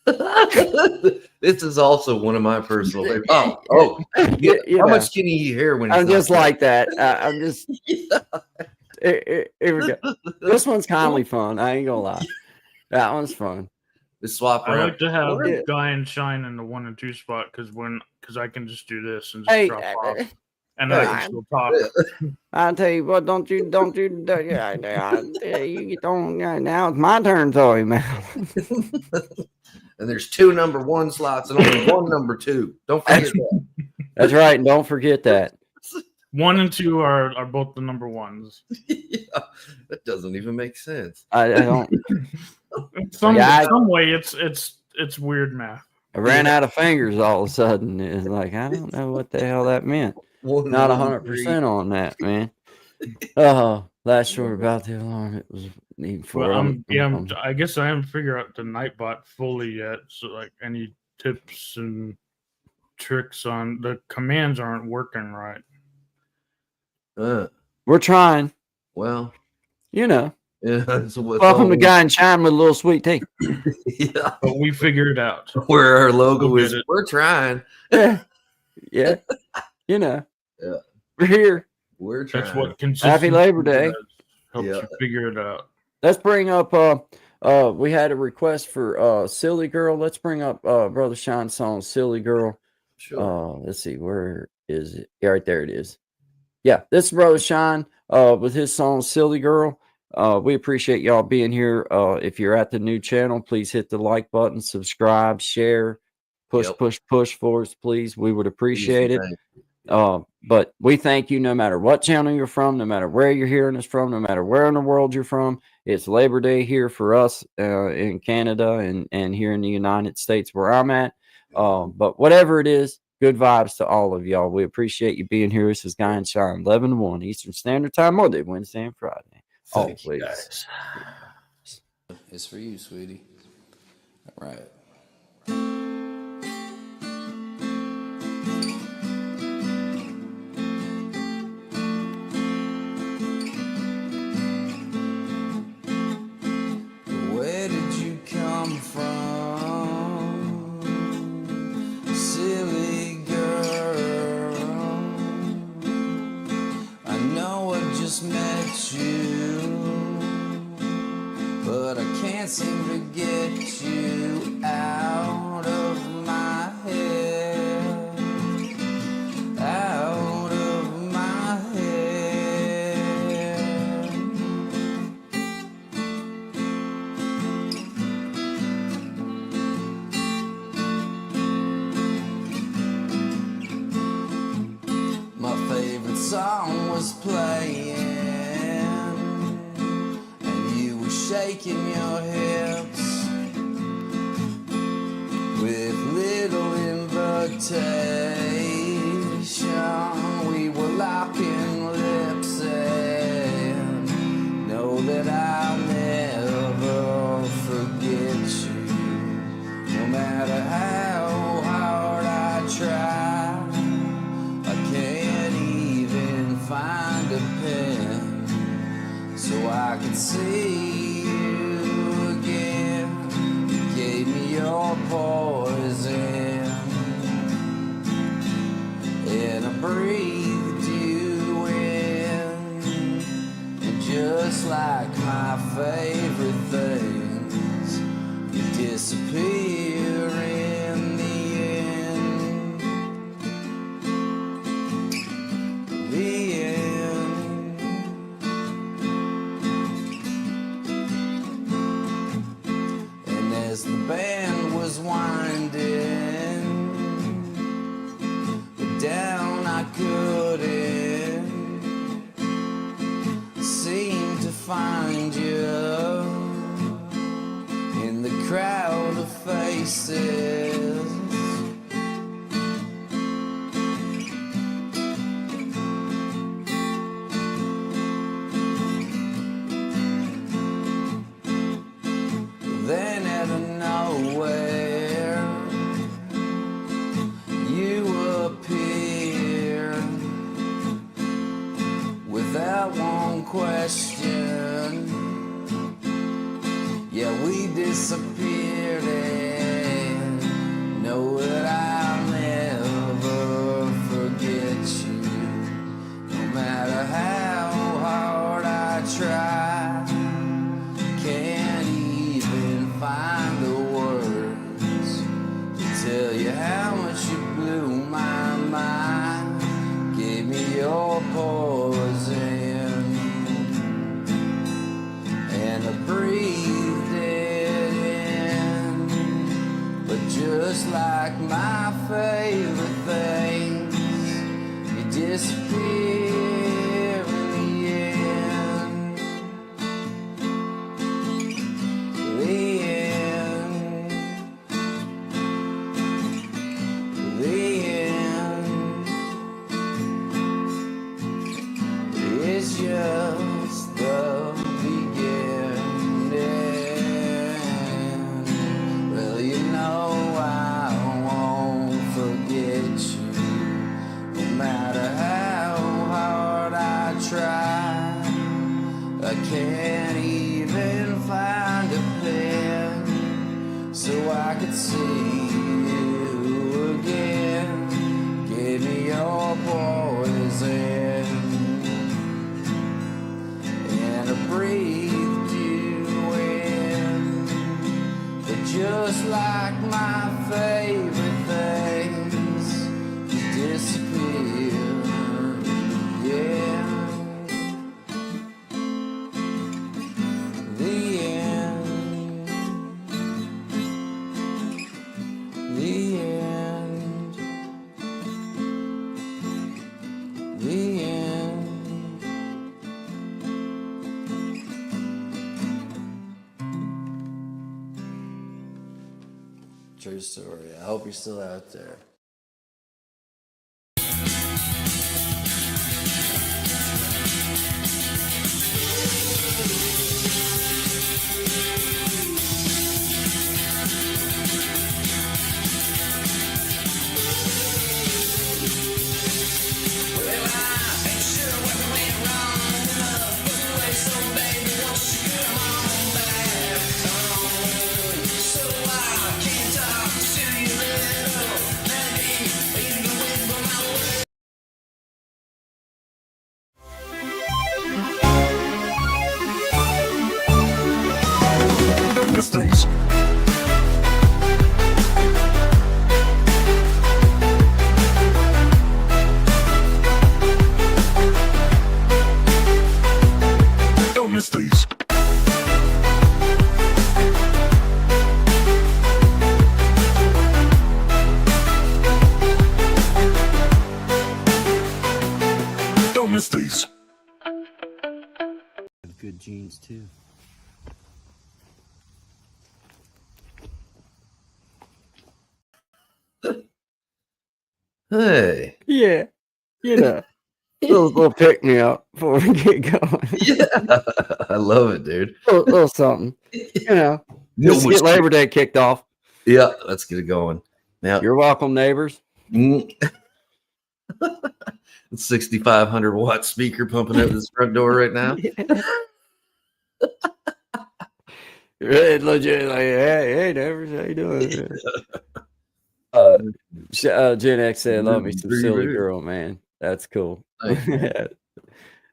E: This is also one of my personal favorites. Oh, yeah. How much can he hear when he's
B: I'm just like that. I'm just.
E: Yeah.
B: Here we go. This one's kindly fun. I ain't gonna lie. That one's fun.
E: Just swap
D: I
E: around.
D: like to have
B: Yeah.
D: GuyNShine in the 1 and 2 spot because I can just do this and just
B: Hey,
D: drop off, and then I can still talk.
B: I'll tell you what. Don't you? Now it's my turn, Zoe, man.
E: And there's 2 number 1 slots and only 1 number 2. Don't forget that.
B: That's right. And don't forget that.
D: 1 and 2 are both the number 1s.
E: Yeah, that doesn't even make sense.
B: I don't.
D: Some way, it's weird math.
B: I ran out of fingers all of a sudden. It's like I don't know what the hell that meant. Not 100% on that, man. Oh, last short about the alarm. It was need for.
D: Well, I guess I haven't figured out the Nightbot fully yet. So, like, any tips and tricks on the commands aren't working right.
B: We're trying.
E: Well,
B: you know.
E: Yeah,
B: welcome to GuyNShine with a little sweet tea.
E: Yeah,
D: but we figured it out.
E: Where our logo is, we're trying.
B: Yeah, you know.
E: Yeah,
B: we're here.
E: We're trying.
D: That's what
B: Happy Labor Day.
D: Helps you figure it out.
B: Let's bring up. We had a request for "Silly Girl." Let's bring up Brother Shine's song "Silly Girl."
E: Sure.
B: Let's see, where is it? Yeah, right there it is. Yeah, this is Brother Shine with his song "Silly Girl." We appreciate y'all being here. If you're at the new channel, please hit the like button, subscribe, share, push for us, please. We would appreciate it. But we thank you no matter what channel you're from, no matter where you're hearing us from, no matter where in the world you're from. It's Labor Day here for us in Canada and here in the United States where I'm at. But whatever it is, good vibes to all of y'all. We appreciate you being here. This is GuyNShine, 11 to 1 Eastern Standard Time, Monday, Wednesday, and Friday.
E: Thank
B: you
E: guys. It's for you, sweetie. All right. Where did you come from, silly girl? I know I just met you, but I can't seem to get you out of my head, out of my head. My favorite song was playing, shaking your hips with little invitation. We were locking lips and know that I'll never forget you. No matter how hard I try, I can't even find a pen so I can see your poison, and I breathed you in, and just like my favorite things, you disappear in the end. The end. And as the band was winding down, I couldn't seem to find you in the crowd of faces. Then out of nowhere, you appear without one question. Yeah, we disappeared disappear in the end. The end. The end is just the beginning. Well, you know I won't forget you, no matter how hard I try. I can't even find a pen so I could see you again. Give me your poison, and I breathed you in. But just like my favorite things, you disappear. Yeah. The end. The end. The end. True story. I hope you're still out there.
C: Mysteries. No mysteries. No mysteries.
B: Have good genes too.
E: Hey.
B: Yeah, you know, little pick me up before we get going.
E: Yeah. I love it, dude.
B: little something, you know,
E: No
B: just to get Labor Day kicked off.
E: Yeah, let's get it going. Now,
B: You're welcome, neighbors.
E: it's 6,500 watt speaker pumping out this front door right now.
B: It's legit, like, hey, neighbors, how you doing? Gen X said, "Love me some silly girl, man." That's cool.
E: Thanks, man.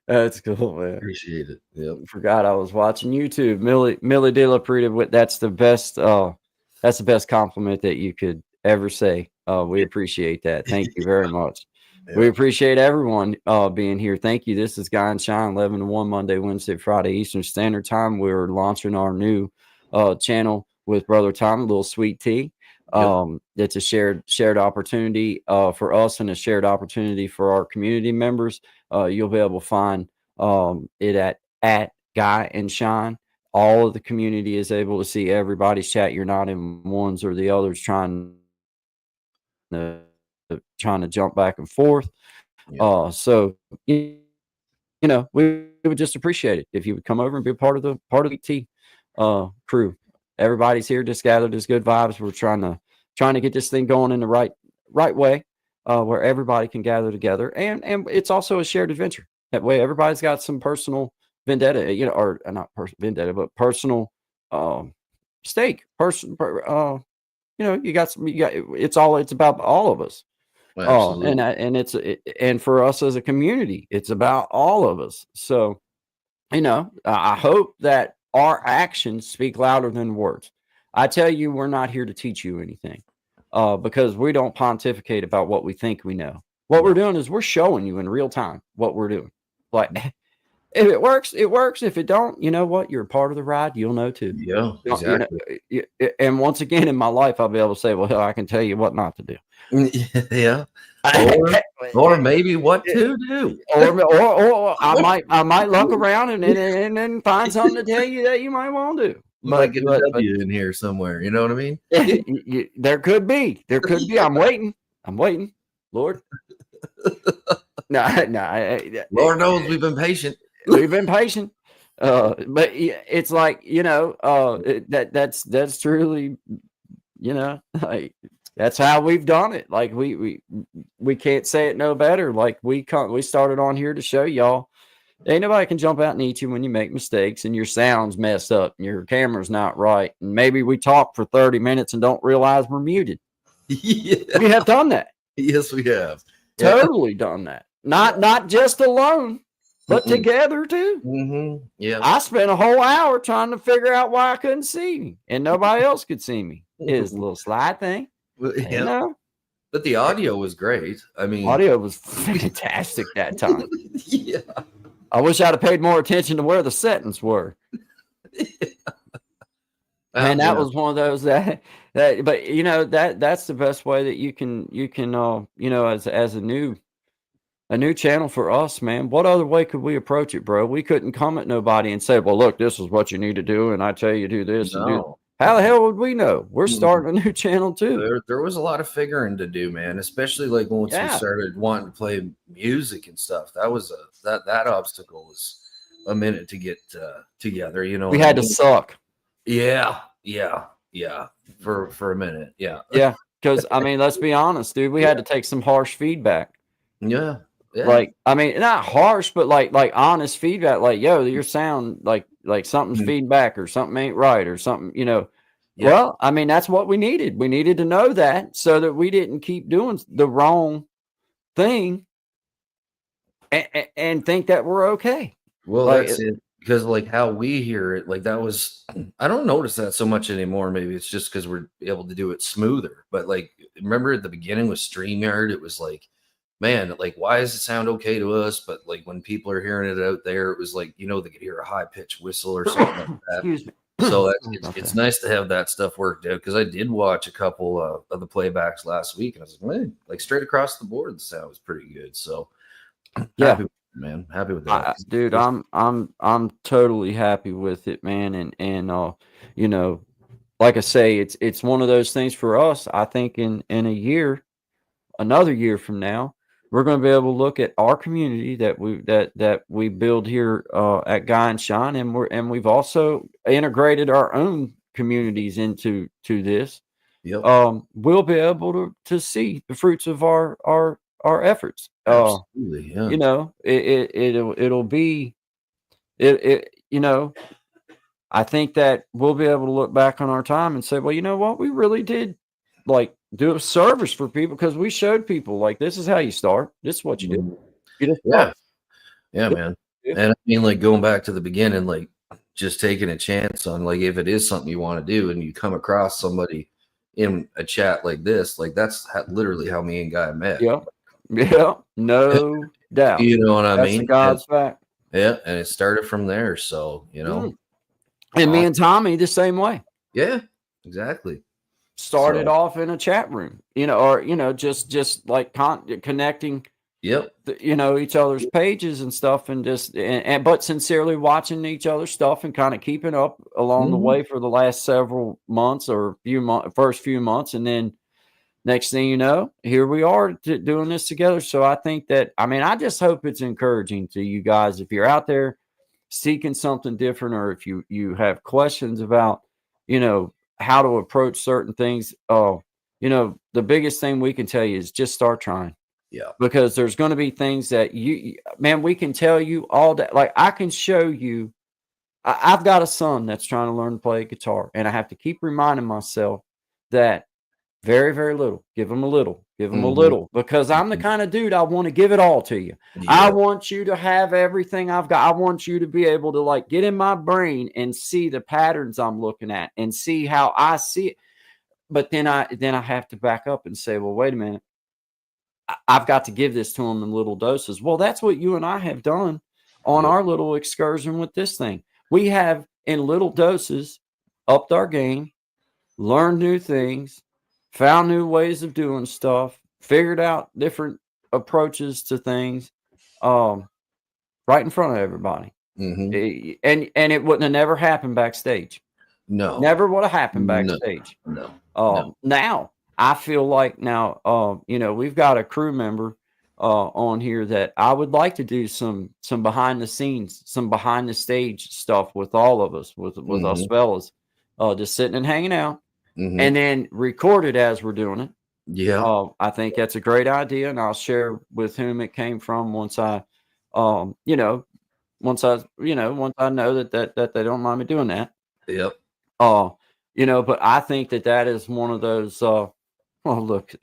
B: That's cool, man.
E: Appreciate it. Yep.
B: Forgot I was watching YouTube. Millie De La Prida, that's the best. That's the best compliment that you could ever say. We appreciate that. Thank you very much.
E: Yeah.
B: We appreciate everyone being here. Thank you. This is GuyNShine, 11 to 1, Monday, Wednesday, Friday, Eastern Standard Time. We're launching our new channel with Brother Tom, a little sweet tea. It's a shared opportunity for us and a shared opportunity for our community members. You'll be able to find it at GuyNShine. All of the community is able to see everybody's chat. You're not in ones or the others trying to jump back and forth. So you know, we would just appreciate it if you would come over and be a part of the T crew. Everybody's here, just gathered as good vibes. We're trying to get this thing going in the right way, where everybody can gather together, and it's also a shared adventure. That way, everybody's got some personal vendetta, you know, or not personal vendetta, but personal stake. You know, it's about all of us. And for us as a community, it's about all of us. So, you know, I hope that our actions speak louder than words. I tell you, we're not here to teach you anything, because we don't pontificate about what we think we know. What we're doing is we're showing you in real time what we're doing. Like, if it works, it works. If it don't, you know what? You're a part of the ride. You'll know too.
E: Yeah,
B: You
E: exactly.
B: know, and once again in my life, I'll be able to say, well, hell, I can tell you what not to do.
E: Yeah. Or maybe what to do.
B: Or I might look around and then find something to tell you that you might want to do.
E: Might get a W in here somewhere. You know what I mean?
B: There could be. I'm waiting. Lord. No.
E: Lord knows we've been patient.
B: We've been patient. But it's like, you know, that's truly, you know, like that's how we've done it. Like we can't say it no better. Like we started on here to show y'all ain't nobody can jump out and eat you when you make mistakes and your sound's messed up and your camera's not right. And maybe we talk for 30 minutes and don't realize we're muted.
E: Yeah.
B: We have done that.
E: Yes, we have.
B: Totally done that. Not just alone, but together too.
E: Mm-hmm. Yeah.
B: I spent a whole hour trying to figure out why I couldn't see me and nobody else could see me. His little slide thing.
E: Yeah.
B: You know?
E: But the audio was great. I mean,
B: Audio was fantastic that time.
E: Yeah.
B: I wish I'd have paid more attention to where the settings were. And that was one of those that but you know that's the best way that you can you know, as a new channel for us, man. What other way could we approach it, bro? We couldn't come at nobody and say, well, look, this is what you need to do, and I tell you do this and do. How the hell would we know? We're starting a new channel too.
E: There was a lot of figuring to do, man. Especially like once we started wanting to play music and stuff. That was that obstacle was a minute to get together. You know,
B: we had to suck.
E: Yeah. For a minute, yeah.
B: Because I mean, let's be honest, dude. We had to take some harsh feedback.
E: Yeah.
B: Like, I mean, not harsh, but like honest feedback. Like, yo, your sound, like something's feedback or something ain't right or something, you know. Yeah. Well, I mean, that's what we needed. We needed to know that so that we didn't keep doing the wrong thing and think that we're okay.
E: Well, like, that's it. Because like how we hear it, like that was, I don't notice that so much anymore. Maybe it's just because we're able to do it smoother. But like, remember at the beginning with StreamYard, it was like, man, like, why does it sound okay to us? But like when people are hearing it out there, it was like, you know, they could hear a high pitched whistle or something like that.
B: Excuse me.
E: So it's nice to have that stuff worked out, because I did watch a couple of the playbacks last week, and I was like, man, like straight across the board, the sound was pretty good. So
B: yeah,
E: happy with that,
B: dude. I'm totally happy with it, man. And you know, like I say, it's one of those things for us. I think in a year, another year from now, we're going to be able to look at our community that we build here at GuyNShine, and we've also integrated our own communities into this.
E: Yep.
B: We'll be able to see the fruits of our efforts.
E: Absolutely, yeah.
B: You know, it'll be it. You know, I think that we'll be able to look back on our time and say, well, you know what, we really did like do a service for people, because we showed people like this is how you start. This is what you do. You just
E: yeah, man. And I mean, like going back to the beginning, like just taking a chance on like if it is something you want to do, and you come across somebody in a chat like this, like that's literally how me and Guy met.
B: Yeah, no doubt.
E: You know what I mean?
B: God's fact.
E: Yeah, and it started from there. So you know,
B: and me and Tommy the same way.
E: Yeah, exactly.
B: Started off in a chat room, you know, or, you know, just like connecting, you know, each other's pages and stuff, and just, but sincerely watching each other's stuff and kind of keeping up along the way for the last several months or first few months. And then next thing you know, here we are doing this together. So I think that, I mean, I just hope it's encouraging to you guys. If you're out there seeking something different, or if you have questions about, you know, how to approach certain things, you know, the biggest thing we can tell you is just start trying.
E: Yeah,
B: because there's going to be things that man, we can tell you all that. Like I can show you, I've got a son that's trying to learn to play guitar, and I have to keep reminding myself that very, very little, give him a little, because I'm the kind of dude, I want to give it all to you. Yeah. I want you to have everything I've got. I want you to be able to like get in my brain and see the patterns I'm looking at and see how I see it. But then I have to back up and say, well, wait a minute. I've got to give this to him in little doses. Well, that's what you and I have done on
E: Yep.
B: our little excursion with this thing. We have in little doses upped our game, learned new things, found new ways of doing stuff, figured out different approaches to things, right in front of everybody.
E: Mhm.
B: And it wouldn't have never happened backstage.
E: No.
B: Never would have happened
E: No.
B: backstage.
E: No. No.
B: Now I feel like now, we've got a crew member on here that I would like to do some behind the scenes, some behind the stage stuff with all of us, with us
E: Mhm.
B: fellas, just sitting and hanging out,
E: Mhm.
B: and then record it as we're doing it.
E: Yeah.
B: I think that's a great idea, and I'll share with whom it came from once I, once I know that they don't mind me doing that.
E: Yep.
B: But I think that is one of those. Oh, look at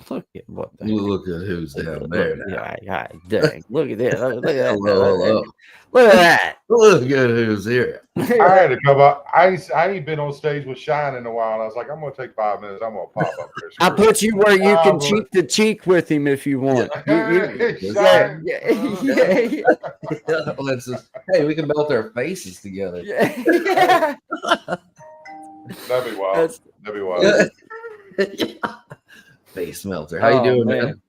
B: what the
E: You
B: heck.
E: look at who's down
B: Look,
E: there now.
B: yeah, dang! Look at this! Look at that!
E: Hello, hello.
B: Look at that!
E: Look at who's here.
F: I had to come up. I ain't been on stage with Shine in a while. I was like, I'm gonna take 5 minutes. I'm gonna pop up there.
B: I put you where you can
F: boy.
B: cheek to cheek with him if you want.
F: Shine.
B: Yeah.
E: Let's just, hey, we can melt our faces together.
B: Yeah.
F: That'd be wild.
B: That's-
F: That'd be wild.
E: Face melter. How you doing, man?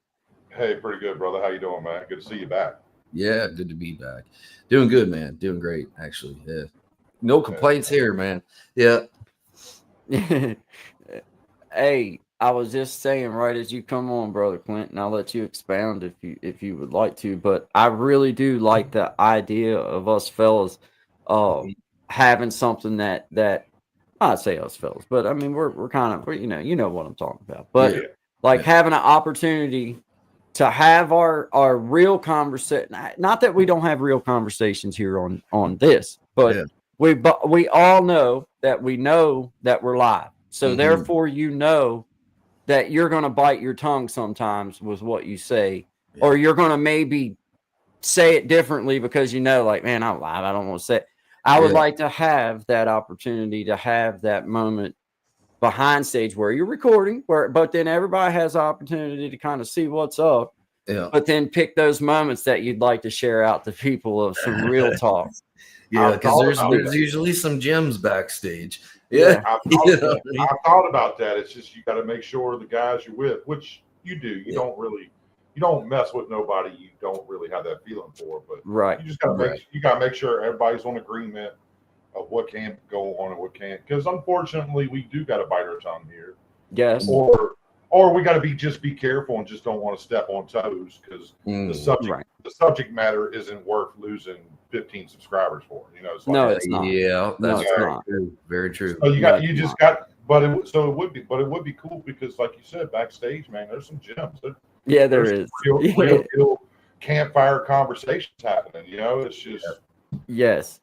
F: Hey, pretty good, brother. How you doing, man? Good to see you back.
E: Yeah, good to be back. Doing good, man. Doing great, actually. Yeah. No complaints here, man. Yeah.
B: Hey, I was just saying right as you come on, brother Clinton, I'll let you expound if you would like to, but I really do like the idea of us fellas having something that I'd say us fellas, but I mean we're kind of you know what I'm talking about. But
F: Yeah.
B: having an opportunity to have our real conversation, not that we don't have real conversations here on this, but we all know that we're live. So therefore, that you're going to bite your tongue sometimes with what you say, or you're going to maybe say it differently because like, man, I'm live. I don't want to say it. I would like to have that opportunity to have that moment behind stage where you're recording, but then everybody has the opportunity to kind of see what's up.
E: Yeah.
B: But then pick those moments that you'd like to share out to people of some real talk.
E: Yeah, because
F: thought
E: there's
F: about
E: usually some gems backstage.
B: Yeah.
F: I thought about that. It's just you got to make sure the guys you're with, which you do, you don't mess with nobody you don't really have that feeling for. But
B: Right.
F: you just got to make sure everybody's on agreement of what can go on and what can't. Because unfortunately, we do got to bite our tongue here.
B: Yes.
F: Or we got to be careful and just don't want to step on toes because the subject matter isn't worth losing 15 subscribers for. It's like,
B: No, it's not.
E: Yeah, that's
B: it's not.
E: true. Very true.
F: So it would be cool because, like you said, backstage, man, there's some gems.
B: There is
F: real campfire conversations happening. It's just
B: yes.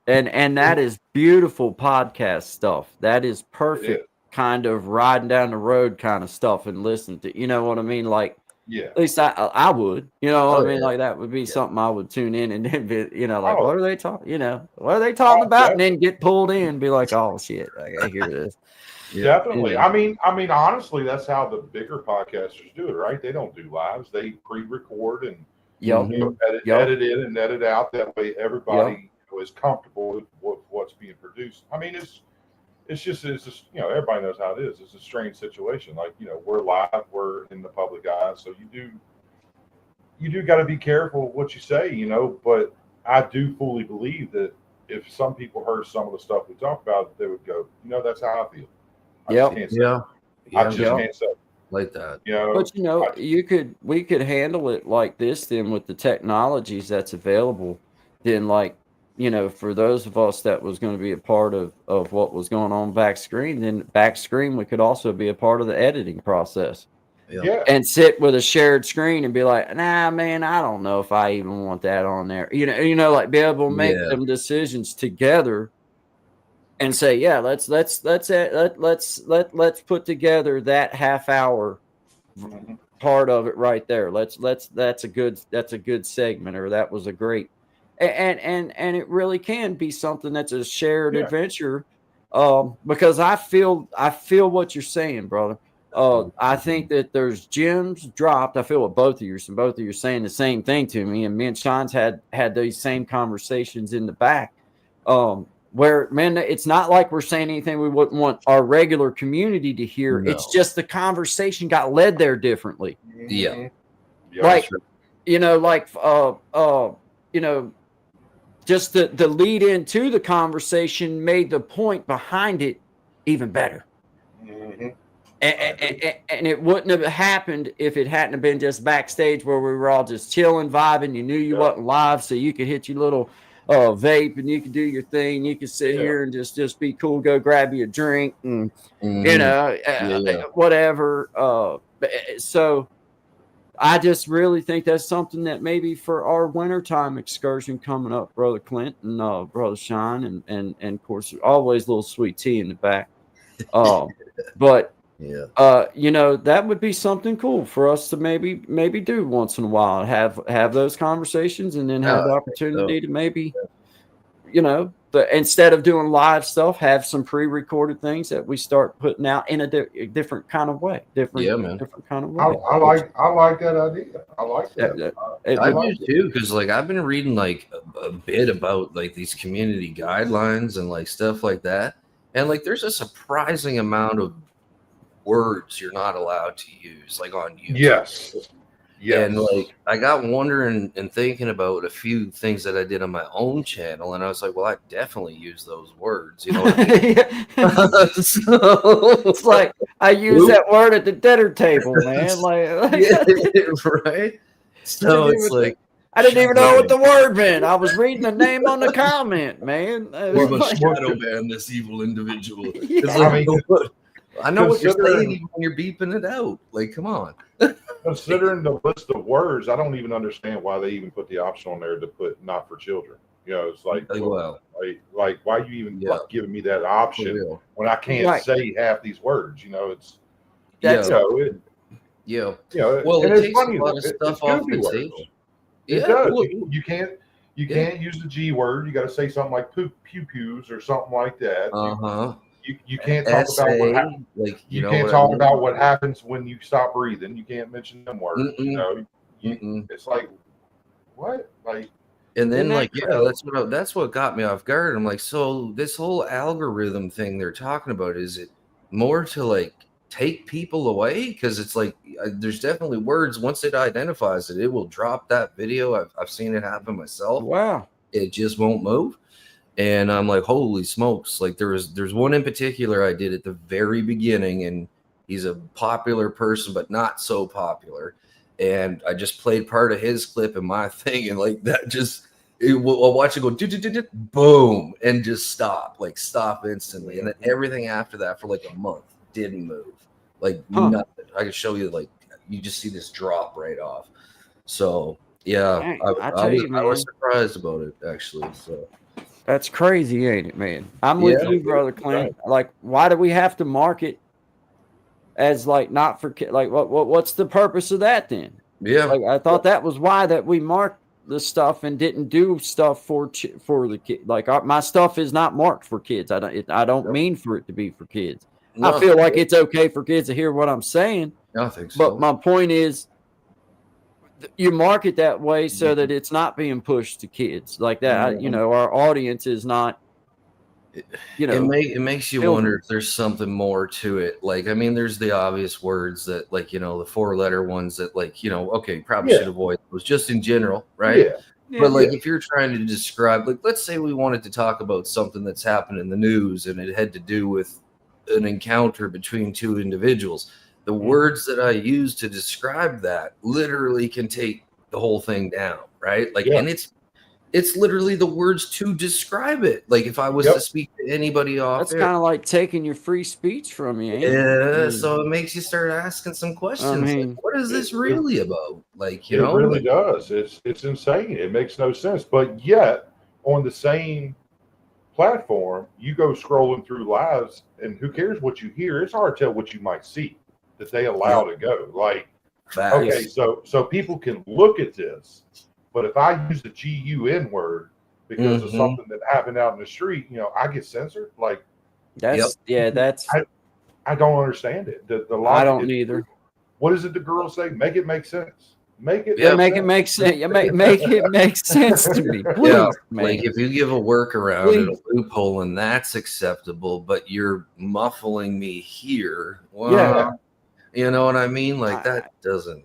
B: And that is beautiful podcast stuff. That is perfect kind of riding down the road kind of stuff and listen to. You know what I mean? Like, at least I would. You know what I mean? Like that would be something I would tune in and then be, what are they talking? What are they talking about? And then get pulled in and be like, oh shit, I gotta hear this.
F: Definitely. I mean, honestly, that's how the bigger podcasters do it, right? They don't do lives. They pre-record and edit in and edit out. That way, everybody is comfortable with what's being produced. I mean, it's just everybody knows how it is. It's a strange situation. Like we're live, we're in the public eye, so you do got to be careful what you say. But I do fully believe that if some people heard some of the stuff we talk about, they would go, that's how I feel. I just can't say
E: like that.
B: But we could handle it like this then with the technologies that's available. Then for those of us that was going to be a part of what was going on back screen, we could also be a part of the editing process. And sit with a shared screen and be like, nah, man, I don't know if I even want that on there. Like be able to make them decisions together and say, let's put together that half hour part of it right there. That's a good segment, or that was a great, and it really can be something that's a shared adventure. Because I feel what you're saying, brother. I think that there's gems dropped. I feel with both of you, and both of you are saying the same thing to me. And me and Sean's had these same conversations in the back, where, man, it's not like we're saying anything we wouldn't want our regular community to hear.
E: No.
B: It's just the conversation got led there differently.
E: Yeah.
B: Like, you know, just the lead into the conversation made the point behind it even better. And it wouldn't have happened if it hadn't have been just backstage where we were all just chilling, vibing. You knew you wasn't live, so you could hit your little vape and you could do your thing. You could sit here and just be cool, go grab you a drink and you know, whatever. So I just really think that's something that maybe for our wintertime excursion coming up, Brother Clint and Brother Shine, and of course always a little sweet tea in the back. But you know, that would be something cool for us to maybe do once in a while. Have those conversations, and then have the opportunity to maybe, you know, instead of doing live stuff, have some pre-recorded things that we start putting out in a different kind of way. Different kind of way.
F: I like that idea. I like that.
E: I do too, because like I've been reading like a bit about like these community guidelines and like stuff like that, and like there's a surprising amount of words you're not allowed to use, like on YouTube.
F: Yes.
E: And like I got wondering and thinking about a few things that I did on my own channel, and I was like, well, I definitely use those words, you know what I mean? So
B: it's like I use that word at the dinner table, man. Like
E: right? So it's like
B: I didn't even know what the word meant. I was reading the name on the comment, man.
E: We're a shadow ban this evil individual.
B: Yeah.
E: Like, I know what you're saying even when you're beeping it out. Like, come on.
F: Considering the list of words, I don't even understand why they even put the option on there to put "not for children." You know, it's like, like why are you even giving me that option when I can't say half these words? You know, it's
B: that's
E: well,
F: it
E: takes
F: funny,
E: a lot of stuff off the table.
F: It does. You can't use the G word. You got to say something like pew pews or something like that. You can't talk about what happens. Like you can't talk about what happens when you stop breathing. You can't mention them words. You know, it's like what, like,
E: and then like that's what got me off guard. I'm like, so this whole algorithm thing they're talking about, is it more to like take people away? Because it's like there's definitely words, once it identifies it will drop that video. I've seen it happen myself.
B: Wow,
E: it just won't move. And I'm like, holy smokes. Like there's one in particular I did at the very beginning, and he's a popular person, but not so popular. And I just played part of his clip in my thing, and like that I'll watch it go boom, and just stop instantly. And then everything after that for like a month didn't move. Like nothing. I can show you, like you just see this drop right off. So yeah,
B: Dang,
E: I was surprised about it actually. So
B: that's crazy, ain't it, man? I'm with you, Brother Clint. Right. Like, why do we have to market as like not for kids? Like, what's the purpose of that then?
E: Yeah,
B: like, I thought that was why that we marked the stuff and didn't do stuff for the kid. Like, my stuff is not marked for kids. I don't mean for it to be for kids. No, I feel like it's okay for kids to hear what I'm saying.
E: I think so.
B: But my point is, you market that way so that it's not being pushed to kids like that. You know, our audience is not, you know,
E: it makes you wonder if there's something more to it. Like, I mean, there's the obvious words that, like, you know, the 4-letter ones that, like, you know, okay, probably should avoid those just in general, right? But like, if you're trying to describe, like, let's say we wanted to talk about something that's happened in the news and it had to do with an encounter between two individuals. The words that I use to describe that literally can take the whole thing down, right? Like, and it's literally the words to describe it. Like, if I was to speak to anybody off,
B: that's kind of like taking your free speech from you.
E: So it makes you start asking some questions. I mean, like, what is this really about? Like, you know,
F: it really does. It's insane. It makes no sense. But yet, on the same platform, you go scrolling through lives, and who cares what you hear? It's hard to tell what you might see that they allow to go. Like, okay, so people can look at this, but if I use the GUN word because of something that happened out in the street, you know, I get censored. Like,
B: that's
F: I don't understand it. The logic
B: I don't either.
F: What is it the girls say? Make it make sense. Make it
B: make it make sense to me, please, man.
E: Like if you give a workaround and a loophole and that's acceptable, but you're muffling me here. Well, you know what I mean? Like that doesn't.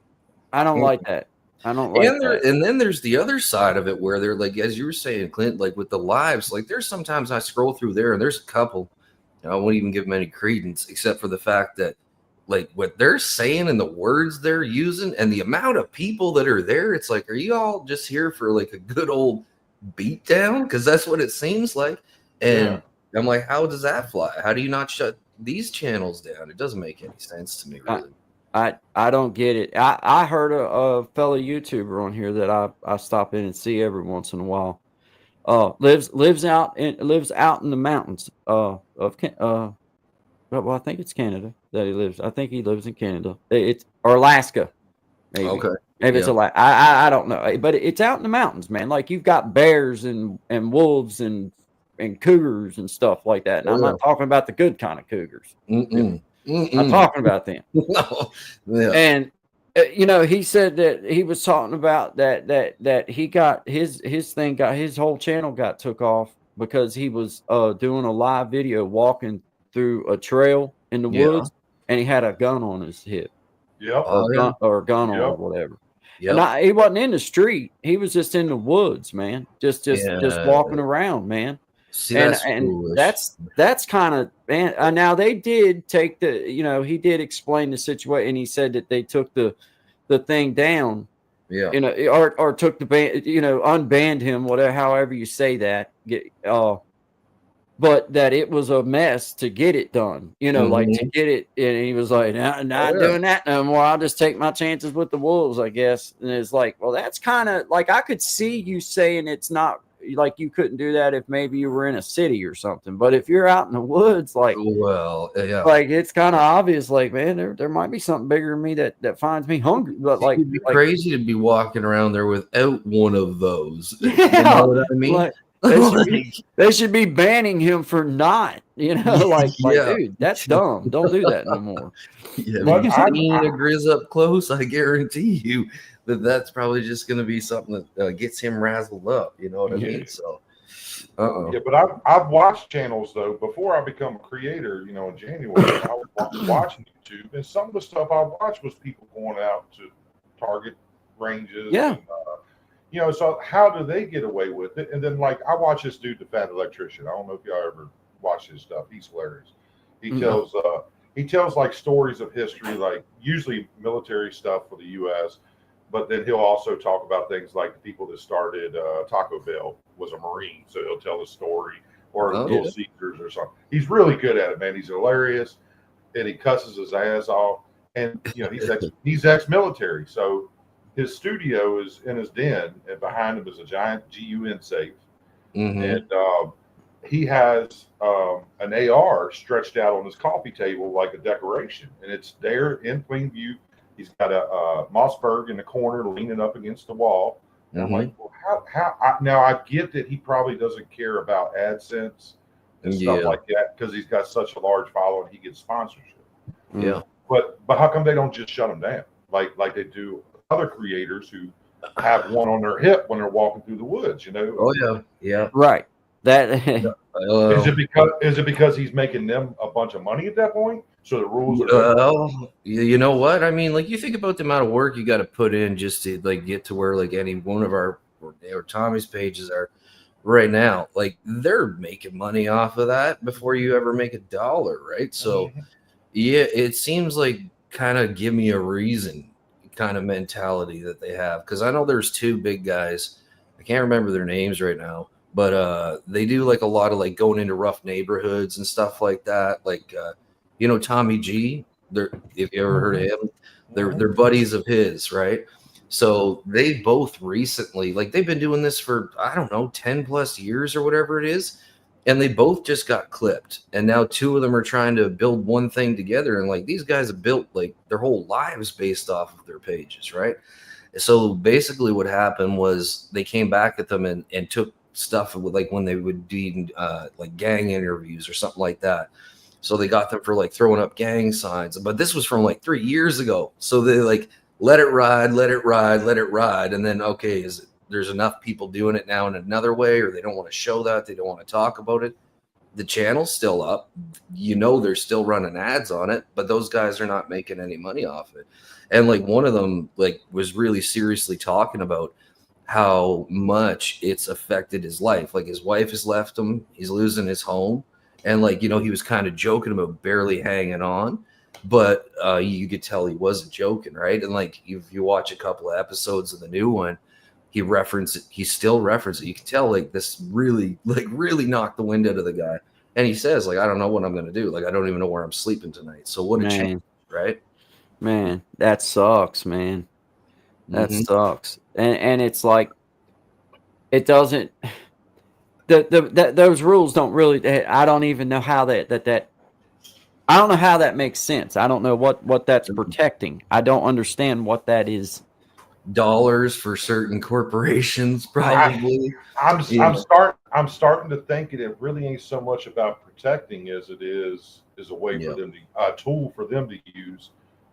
B: I don't like that. I don't like that.
E: And then there's the other side of it where they're like, as you were saying, Clint, like with the lives, like there's sometimes I scroll through there and there's a couple, I won't even give them any credence except for the fact that like what they're saying and the words they're using and the amount of people that are there, it's like, are you all just here for like a good old beatdown? Because that's what it seems like. And I'm like, how does that fly? How do you not shut these channels down? It doesn't make any sense to me, really.
B: I don't get it. I heard a fellow YouTuber on here that I stop in and see every once in a while. Lives out in the mountains well, I think it's Canada that he lives. I think he lives in Canada. It's or Alaska, maybe. Okay, maybe it's Alaska. I don't know, but it's out in the mountains, man. Like you've got bears and wolves and cougars and stuff like that. And I'm not talking about the good kind of cougars. I'm talking about them.
E: No. Yeah.
B: And he said that he was talking about that he got his whole channel got took off because he was doing a live video walking through a trail in the woods and he had a gun on his hip. Or a gun on or whatever. And he wasn't in the street. He was just in the woods, man. Just walking around, man.
E: See,
B: that's kind of, man. Now they did take he did explain the situation, and he said that they took the thing down, or took the ban, unbanned him, whatever, however you say that, but that it was a mess to get it done, like to get it, and he was like, not doing that no more. I'll just take my chances with the wolves, I guess. And it's like, well, that's kind of like I could see you saying it's not. Like you couldn't do that if maybe you were in a city or something, but if you're out in the woods, like, like it's kind of obvious, like, man, there might be something bigger than me that finds me hungry. But like,
E: it'd be crazy to be walking around there without one of those. You know what I mean?
B: Like, they should be banning him for not, like, dude, that's dumb. Don't do that no more.
E: When you see a grizz up close, I guarantee you that's probably just going to be something that gets him razzled up. You know what I mean? So,
F: yeah, but I've watched channels though before I become a creator. In January, I was watching YouTube, and some of the stuff I watched was people going out to target ranges.
B: Yeah.
F: And, so how do they get away with it? And then, like, I watch this dude, the Fat Electrician. I don't know if y'all ever watch his stuff. He's hilarious. He tells like stories of history, like usually military stuff for the U.S. But then he'll also talk about things like the people that started Taco Bell was a Marine, so he'll tell a story, or Little Caesars or something. He's really good at it, man. He's hilarious, and he cusses his ass off. And he's ex-military, so his studio is in his den, and behind him is a giant GUN safe, and he has an AR stretched out on his coffee table like a decoration, and it's there in plain view. He's got a Mossberg in the corner leaning up against the wall. And I'm like, well, now I get that he probably doesn't care about AdSense and stuff like that because he's got such a large following, he gets sponsorship.
E: Yeah.
F: But how come they don't just shut him down like they do other creators who have one on their hip when they're walking through the woods?
E: Oh yeah.
B: Right. That
F: is it because he's making them a bunch of money at that point? So the rules are
E: well, you know what I mean? Like you think about the amount of work you got to put in just to like get to where like any one of our or Tommy's pages are right now. Like they're making money off of that before you ever make $1, right? So yeah, it seems like kind of give me a reason kind of mentality that they have, because I know there's two big guys. I can't remember their names right now. But they do like a lot of like going into rough neighborhoods and stuff like that. Like, Tommy G, if you ever heard of him, they're buddies of his, right? So they both recently, like they've been doing this for, I don't know, 10 plus years or whatever it is. And they both just got clipped. And now two of them are trying to build one thing together. And like these guys have built like their whole lives based off of their pages, right? So basically what happened was they came back at them and took stuff like when they would do like gang interviews or something like that. So they got them for like throwing up gang signs. But this was from like 3 years ago. So they like let it ride, let it ride, let it ride. And then, okay, there's enough people doing it now in another way, or they don't want to show that, they don't want to talk about it. The channel's still up. They're still running ads on it, but those guys are not making any money off it. And like one of them like was really seriously talking about how much it's affected his life. Like his wife has left him, he's losing his home. And like, he was kind of joking about barely hanging on, but you could tell he wasn't joking, right? And like if you watch a couple of episodes of the new one, he still referenced it. You can tell like this really knocked the wind out of the guy. And he says, like, I don't know what I'm gonna do. Like, I don't even know where I'm sleeping tonight. So what a change, right?
B: Man, that sucks, man. That sucks. And it's like it doesn't those rules don't really, I don't even know how that I don't know how that makes sense. I don't know what that's protecting. I don't understand what that is.
E: Dollars for certain corporations, probably.
F: I'm starting to think it really ain't so much about protecting as it is a way for them a tool for them to use.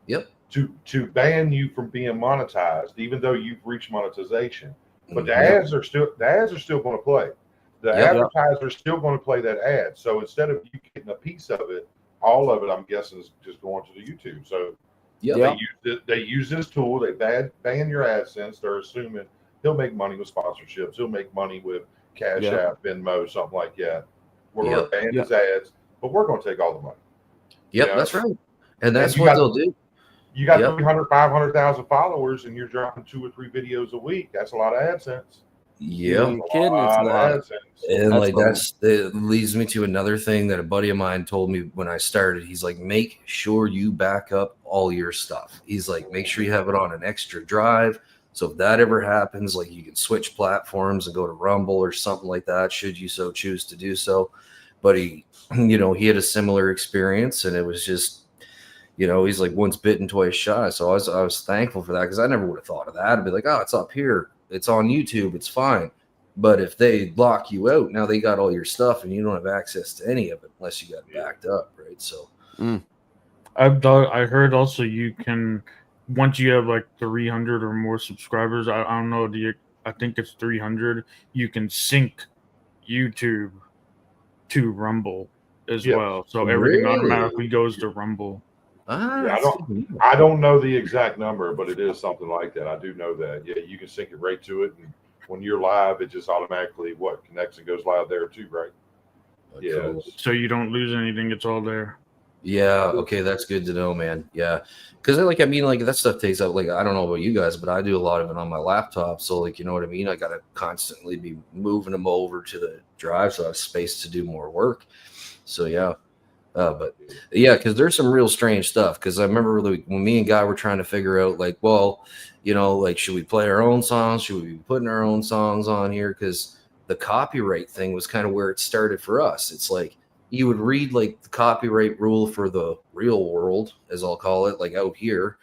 E: Yep.
F: To ban you from being monetized, even though you've reached monetization. But the ads are still going to play. The advertiser is still going to play that ad. So instead of you getting a piece of it, all of it, I'm guessing, is just going to the YouTube. So they use this tool. They ban your AdSense. They're assuming he'll make money with sponsorships. He'll make money with Cash App, Venmo, something like that. We're going to ban his ads, but we're going to take all the money.
E: Yep, that's right. And that's what they'll do.
F: You got 300, 500,000 followers, and you're dropping 2 or 3 videos a week. That's a lot of AdSense.
E: Yeah, and like that leads me to another thing that a buddy of mine told me when I started. He's like, make sure you back up all your stuff. He's like, make sure you have it on an extra drive, so if that ever happens, like you can switch platforms and go to Rumble or something like that, should you so choose to do so. But he had a similar experience, and it was just, he's like, once bitten, twice shy. So I was thankful for that, because I never would have thought of that. I'd be like, oh, it's up here. It's on YouTube. It's fine. But if they lock you out, now they got all your stuff and you don't have access to any of it unless you got it backed up, right? So
D: I heard also you can, once you have like 300 or more subscribers, I don't know, I think it's 300, you can sync YouTube to Rumble as well. So everything automatically goes to Rumble.
F: I don't know the exact number, but it is something like that. I do know that. Yeah, you can sync it right to it, and when you're live, it just automatically connects and goes live there too, right? Yeah.
D: So you don't lose anything; it's all there.
E: Yeah. Okay, that's good to know, man. Yeah, because that stuff takes up. Like, I don't know about you guys, but I do a lot of it on my laptop. So like, you know what I mean? I gotta constantly be moving them over to the drive, so I have space to do more work. So yeah. But yeah, because there's some real strange stuff. Because I remember when me and Guy were trying to figure out, like, well, like, should we play our own songs? Should we be putting our own songs on here? Because the copyright thing was kind of where it started for us. It's like you would read like the copyright rule for the real world, as I'll call it, like out here,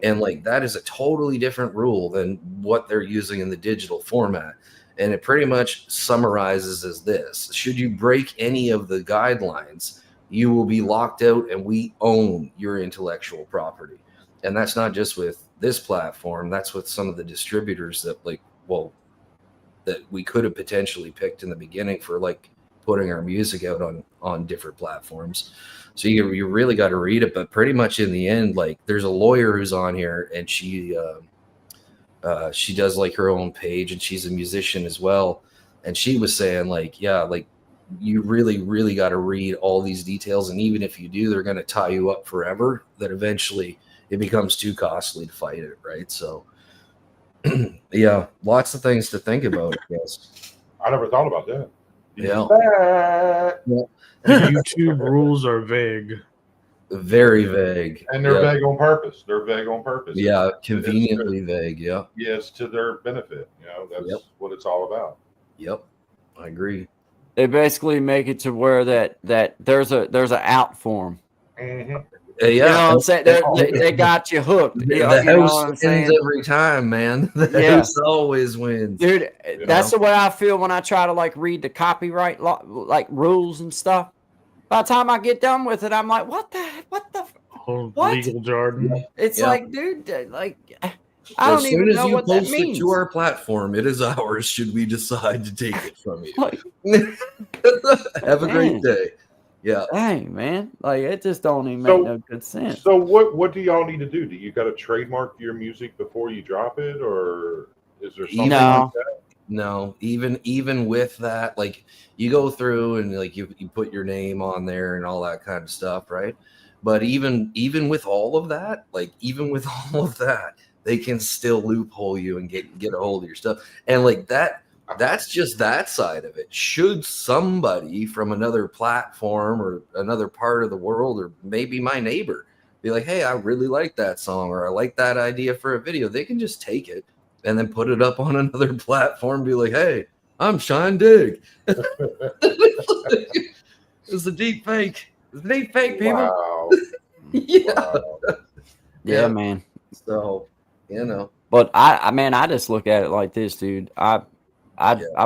E: and like that is a totally different rule than what they're using in the digital format. And it pretty much summarizes as this: should you break any of the guidelines, you will be locked out, and we own your intellectual property. And that's not just with this platform. That's with some of the distributors that that we could have potentially picked in the beginning for like putting our music out on different platforms. So you really got to read it. But pretty much in the end, like, there's a lawyer who's on here, and she does like her own page, and she's a musician as well. And she was saying like, yeah, like, you really, really got to read all these details. And even if you do, they're going to tie you up forever, that eventually it becomes too costly to fight it. Right. So yeah, lots of things to think about, I guess.
F: I never thought about that.
E: Yeah.
D: The YouTube rules are vague.
E: Very vague.
F: And they're vague on purpose.
E: Yeah. Conveniently vague. Yeah.
F: Yes. To their benefit. That's what it's all about.
E: Yep. I agree.
B: They basically make it to where that there's a out for them.
F: Mm-hmm.
E: Yeah,
B: you know what I'm saying? They got you hooked.
E: The house wins every time, man. The house always wins,
B: dude. That's the way I feel when I try to like read the copyright like rules and stuff. by the time I get done with it, I'm like, what the what?
D: Legal jargon.
B: It's like, dude, like, I
E: As
B: don't
E: soon
B: even
E: as
B: know
E: you
B: what that
E: post it
B: means.
E: to our platform, it is ours. Should we decide to take it from you?
B: Like,
E: Have a great day. Yeah.
B: Dang, man. Like, it just don't even make no good sense.
F: So what do y'all need to do? Do you got to trademark your music before you drop it, or is there something like that?
E: No, even with that, like you go through and like you put your name on there and all that kind of stuff, right? But even with all of that, they can still loophole you and get a hold of your stuff. And like that's just that side of it. Should somebody from another platform or another part of the world, or maybe my neighbor, be like, hey, I really like that song, or I like that idea for a video, they can just take it and then put it up on another platform, be like, hey, I'm Shine Dig. It's a deep fake. It's a deep fake, people.
F: Wow.
B: Yeah, man.
E: So,
B: But I just look at it like this, dude. I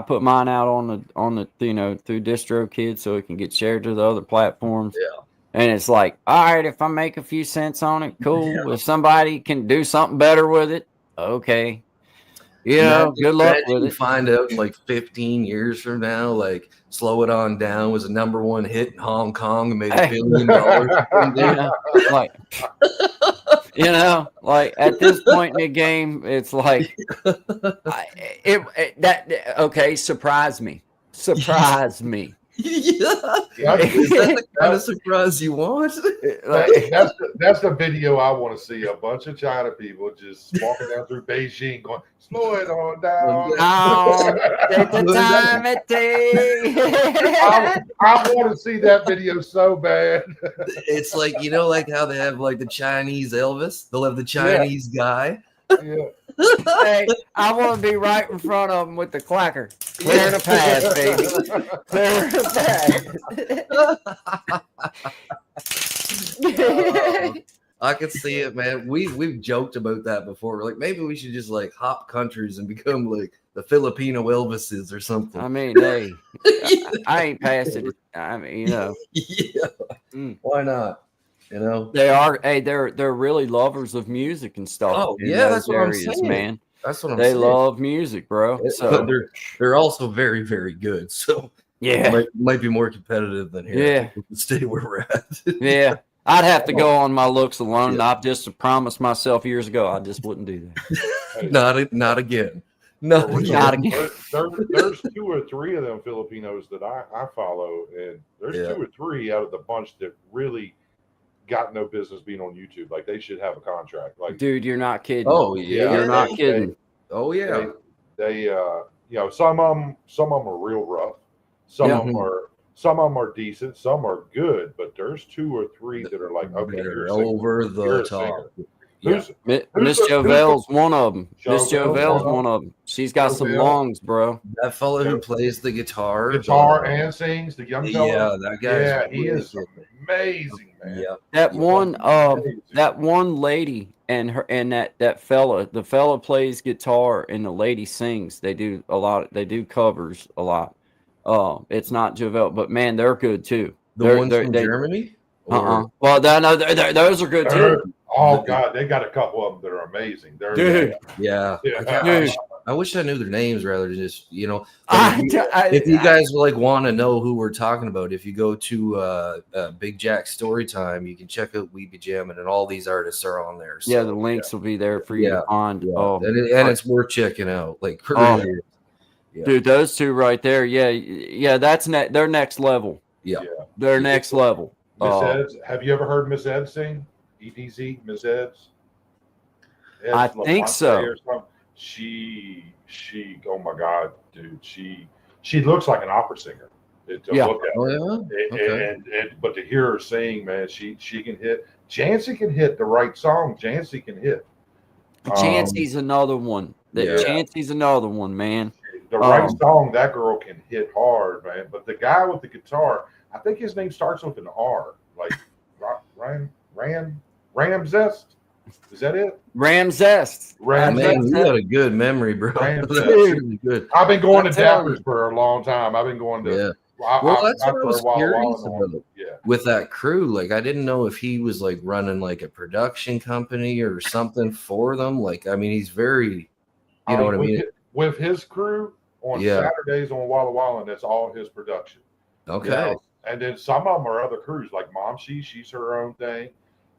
B: put mine out on the through DistroKid so it can get shared to the other platforms.
E: Yeah.
B: And it's like, all right, if I make a few cents on it, cool. Yeah. If somebody can do something better with it, okay. Good luck with it.
E: Find out like 15 years from now, like Slow It On Down was a #1 hit in Hong Kong and made $1 billion.
B: Like at this point in the game, it's like surprise me.
E: Yeah. Is that the kind of surprise you want?
F: That's the video I want to see. A bunch of China people just walking down through Beijing going, slow it on down.
B: Take the time it takes.
F: I want to see that video so bad.
E: It's like, like how they have like the Chinese Elvis. They'll have the Chinese guy.
F: Yeah.
B: Hey, I want to be right in front of them with the clacker. Clearing a path, baby. Clearing a path.
E: I can see it, man. We've joked about that before. We're like, maybe we should just like hop countries and become like the Filipino Elvises or something.
B: I mean, hey, I ain't past it. I mean,
E: Yeah. Why not?
B: They are. Hey, they're really lovers of music and stuff.
E: Oh yeah, that's what I'm saying,
B: man.
E: That's what I'm
B: saying.
E: They
B: love music, bro. So
E: they're also very, very good. So
B: yeah,
E: might be more competitive than here.
B: Yeah,
E: we can stay where we're at.
B: Yeah, I'd have to go on my looks alone. Yeah. I've just promised myself years ago I just wouldn't do
E: that. Not again. No,
B: not again.
F: There's 2 or 3 of them Filipinos that I follow, and there's 2 or 3 out of the bunch that really got no business being on YouTube. Like they should have a contract. Like,
B: dude, you're not kidding.
E: Oh yeah,
B: you're not kidding.
F: They some of them are real rough. Some of them are decent. Some are good. But there's 2 or 3 that are like, okay,
E: they're over the top.
B: Miss Jovel's one of them. Miss Jovel's one of them. She's got some lungs, bro.
E: That fellow who plays the guitar
F: and sings, the young fellow.
E: Yeah, that guy.
F: Yeah, he is amazing, man.
E: Yeah.
B: That one lady and that fella. The fella plays guitar and the lady sings. They do a lot. They do covers a lot. It's not Jovel, but man, they're good too.
E: The ones from Germany.
B: Well, no, those are good too.
F: Oh God, they got a couple of them that are amazing.
B: Dude.
E: Yeah. I wish I knew their names rather than just if you guys want to know who we're talking about, if you go to Big Jack Storytime, you can check out We Be Jammin', and all these artists are on there. So,
B: the links will be there for you to find.
E: Yeah. Oh, and it's worth checking out. Like,
B: dude, those 2 right there. Yeah, that's they're next level.
E: Yeah,
B: they're next level.
F: Miss Eds, have you ever heard Miss Eds sing? EDZ, Miss Eds?
B: I think so.
F: She, oh my God, dude, she looks like an opera singer. Look at but to hear her sing, man, she can hit. Jancy can hit the right song. Jancy can hit.
B: Chancey's another one. Chancey's another one, man.
F: The right song, that girl can hit hard, man. But the guy with the guitar, I think his name starts with an R, like Ramzest. Is that it?
B: Ramzest.
E: Man, you got a good memory, bro. That's
F: really good. I've been going to Dappers for a long time. I've been going to
E: Well, that's what I was curious about.
F: Yeah.
E: With that crew. Like, I didn't know if he was like running like a production company or something for them. Like, I mean, he's very, you know what I mean?
F: With his crew on Saturdays on Walla Walla, and that's all his production.
E: Okay.
F: You know? And then some of them are other crews, like Momsy, she's her own thing.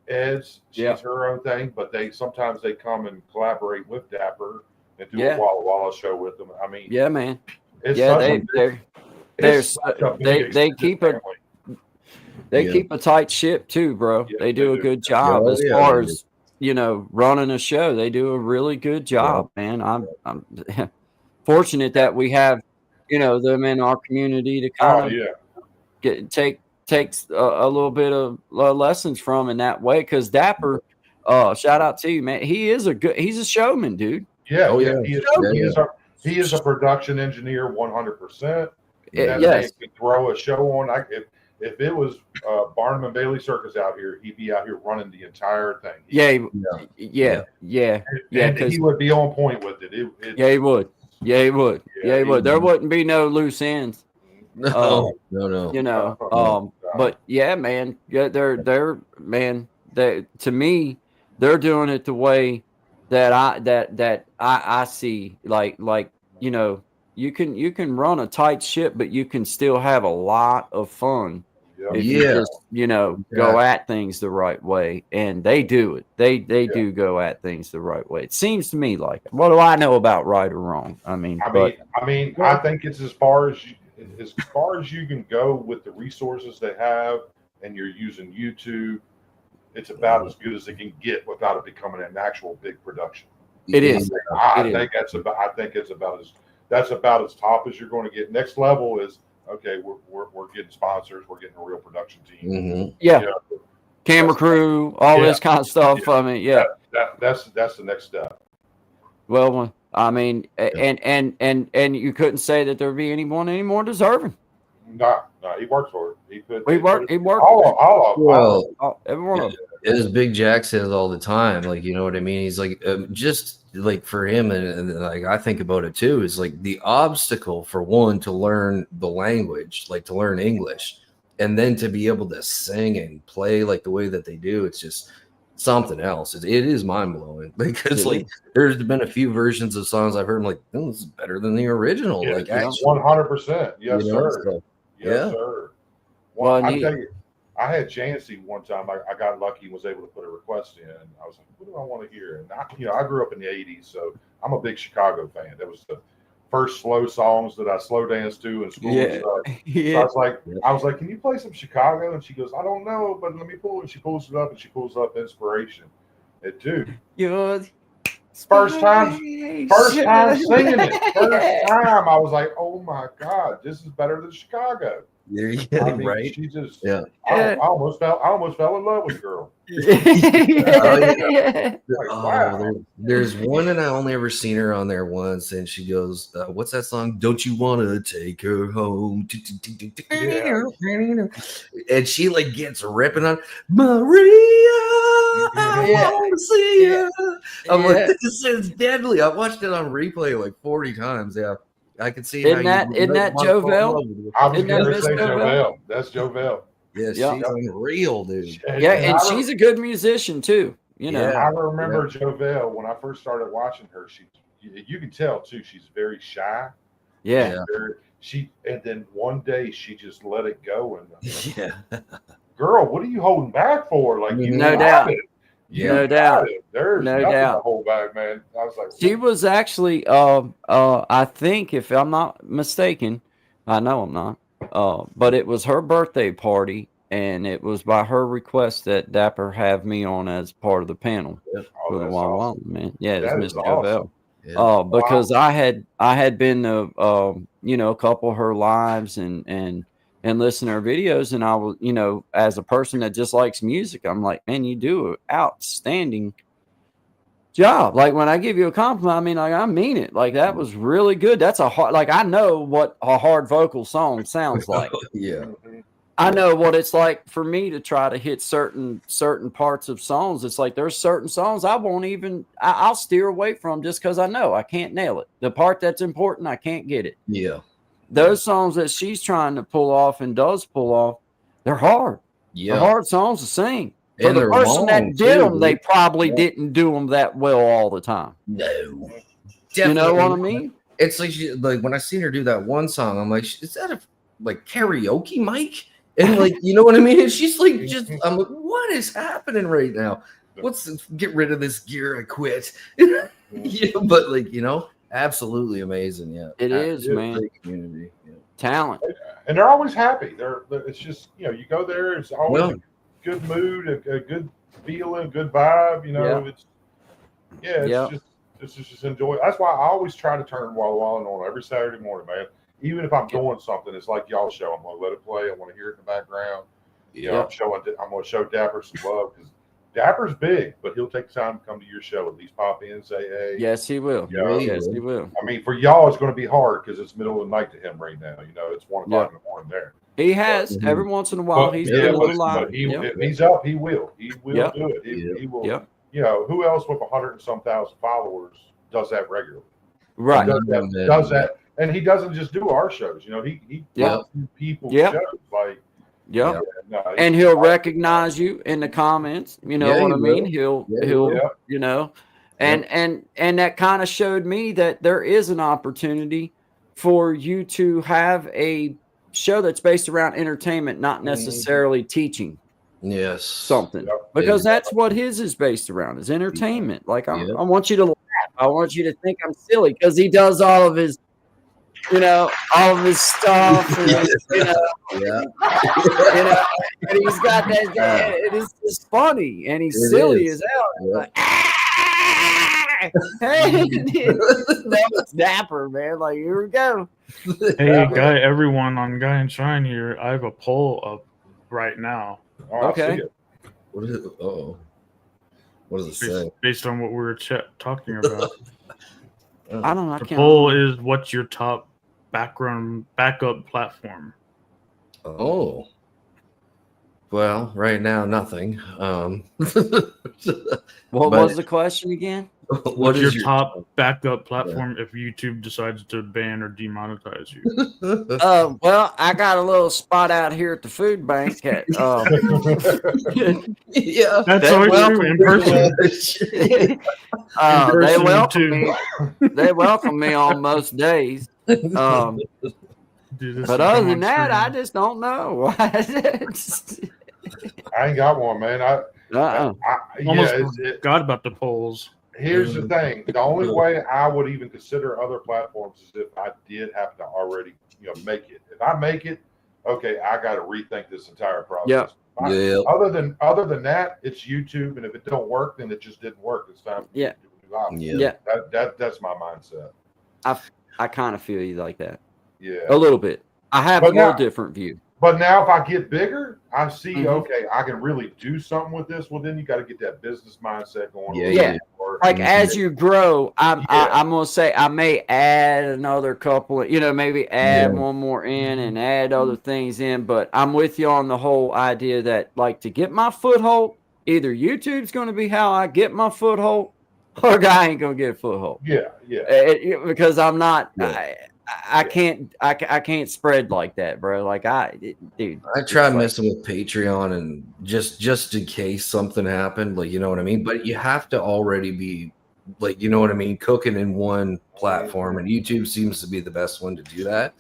F: Ed's, she's her own thing, but sometimes they come and collaborate with Dapper and do a Walla Walla show with them. I mean,
B: man.
F: It's
B: they keep keep a tight ship too, bro.
F: Yeah,
B: they do a good job as far as running a show. They do a really good job, man. I'm fortunate that we have them in our community to kind of takes a little bit of lessons from in that way. Because Dapper, shout out to you, man. He's a showman, dude.
F: Yeah, he is a production engineer, 100%.
B: Yes,
F: he can throw a show on. If it was Barnum and Bailey Circus out here, he'd be out here running the entire thing.
B: And
F: he would be on point with it.
B: He would. He would. There wouldn't be no loose ends.
E: No.
B: But yeah, man, they're to me, they're doing it the way that I see. Like you can run a tight ship, but you can still have a lot of fun if you just go at things the right way. And they do it. They do go at things the right way. It seems to me like it. What do I know about right or wrong? I
F: think it's as far as you can go with the resources they have, and you're using YouTube. It's about as good as it can get without it becoming an actual big production.
B: It is.
F: I think it's about as top as you're going to get. Next level is okay. We're getting sponsors. We're getting a real production team.
E: Mm-hmm.
B: Yeah. Camera crew, all this kind of stuff. I mean,
F: that's the next step.
B: Well, I mean, and you couldn't say that there'd be anyone any more deserving.
F: No, he worked for it.
B: He worked.
E: Everyone. As Big Jack says all the time, like, you know what I mean? He's like, just like for him, and like I think about it too, is like the obstacle for one to learn the language, like to learn English, and then to be able to sing and play like the way that they do. It's just something else. It is mind blowing because like there's been a few versions of songs I've heard. I'm like, oh, this is better than the original.
F: Yeah,
E: like
F: 100%. Yes, sir.
E: So,
F: yes, sir. Well, I tell you, I had Jancy one time. I got lucky and was able to put a request in. I was like, what do I want to hear? And I grew up in the 80s, so I'm a big Chicago fan. That was the first slow songs that I slow danced to in school. So I was like, can you play some Chicago? And she goes, I don't know, but let me pull it. And she pulls it up, and she pulls up Inspiration. It dude. First time singing it. First time I was like, oh my God, this is better than Chicago.
E: Right.
F: She just I almost fell in love with the girl.
E: Wow. There's one, and I only ever seen her on there once, and she goes, what's that song? Don't you want to take her home? And she like gets ripping on Maria. I want to see you. I'm like, this is deadly. I watched it on replay like 40 times. Yeah. I can see.
B: Isn't that JoVell?
F: I was going to say JoVell. That's JoVell.
E: Yeah, she's unreal, dude.
B: And she's a good musician too.
F: I remember JoVell when I first started watching her. You can tell too. She's very shy.
B: Yeah.
F: And then one day she just let it go and girl, what are you holding back for? Like
B: no doubt.
F: No doubt. There's nothing to hold back, man. I was like,
B: she was actually, I think, if I'm not mistaken, I know I'm not, but it was her birthday party, and it was by her request that Dapper have me on as part of the panel for the awesome. Man. Yeah, it's Miss JoVell. Awesome. Because I had been to a couple of her lives and listen to her videos, and I was, as a person that just likes music, I'm like, man, you do an outstanding job. Like when I give you a compliment, I mean, like I mean it. Like that was really good. That's I know what a hard vocal song sounds like. I know what it's like for me to try to hit certain parts of songs. It's like there's certain songs I'll steer away from just because I know I can't nail it. The part that's important, I can't get it.
E: Yeah.
B: those songs that she's trying to pull off and does pull off, they're hard.
E: Yeah.
B: They're hard songs to sing. For
E: And
B: the
E: they're
B: person that
E: long,
B: did
E: too,
B: them, they
E: dude.
B: probably didn't do them that well all the time.
E: No.
B: You know what I mean?
E: It's like when I seen her do that one song, I'm like, is that a like karaoke mic? And like, you know what I mean? And she's like, I'm like, what is happening right now? Get rid of this gear, I quit. Yeah, but like, absolutely amazing. Yeah,
B: it is, man.
E: Great community,
B: talent,
F: and they're always happy. It's just you go there, it's always a good mood, a good feeling, a good vibe. It's just enjoy. That's why I always try to turn Walla Walla on every Saturday morning, man. Even if I'm doing something, it's like y'all show. I'm gonna let it play. I want to hear it in the background. I'm gonna show Dapper some love because Dapper's big, but he'll take time to come to your show. At least pop in, say hey.
B: Yes, he will. Yes, he will.
F: I mean, for y'all, it's going to be hard because it's middle of the night to him right now. It's 1 o'clock in the morning there.
B: He has every once in a while. He's been a little live.
F: If he's up, he will. He will do it. He will. Who else with 100 and some thousand followers does that regularly?
B: Right.
F: Does that, and he doesn't just do our shows. He does people's shows like.
B: Yeah, and he'll recognize you in the comments. You know what I mean? He'll and that kind of showed me that there is an opportunity for you to have a show that's based around entertainment, not necessarily teaching.
E: Yes,
B: something because that's what his is based around is entertainment. Like I want you to laugh. I want you to think I'm silly because he does all of his. All of his stuff, and, and he's got that. It is just funny, and he's silly as hell. Like, hey, it's Dapper, man. Like, here we go.
D: Hey, everyone on GuyNShine here. I have a poll up right now.
B: Okay.
E: What is it? What does it say?
D: Based on what we were talking about.
B: I don't know.
D: The poll is what's your top backup platform?
E: Oh, well, right now nothing.
B: What was the question again?
D: What's your top backup platform if YouTube decides to ban or demonetize you?
B: Well, I got a little spot out here at the food bank. That's
D: always true in person.
B: They welcome me. They welcome me on most days. But other than that, I just don't know.
F: I ain't got one, man. I
D: forgot about the polls.
F: Here's the thing: the only way I would even consider other platforms is if I did have to already, make it. If I make it, okay, I got to rethink this entire process. Other than that, it's YouTube, and if it don't work, then it just didn't work. It's time. That's my mindset.
B: I kind of feel you like that.
F: Yeah,
B: a little bit. I have a little different view.
F: But now, if I get bigger, I see. Okay, I can really do something with this. Well, then you got to get that business mindset going.
B: Like as you grow, I'm gonna say I may add another couple. Maybe add one more in and add other things in. But I'm with you on the whole idea that like to get my foothold, either YouTube's going to be how I get my foothold, or a guy ain't gonna get a foothold. Because I'm not. I can't spread like that, bro. Like dude.
E: I try messing with Patreon and just in case something happened, like you know what I mean. But you have to already be like you know what I mean, cooking in one platform, and YouTube seems to be the best one to do that.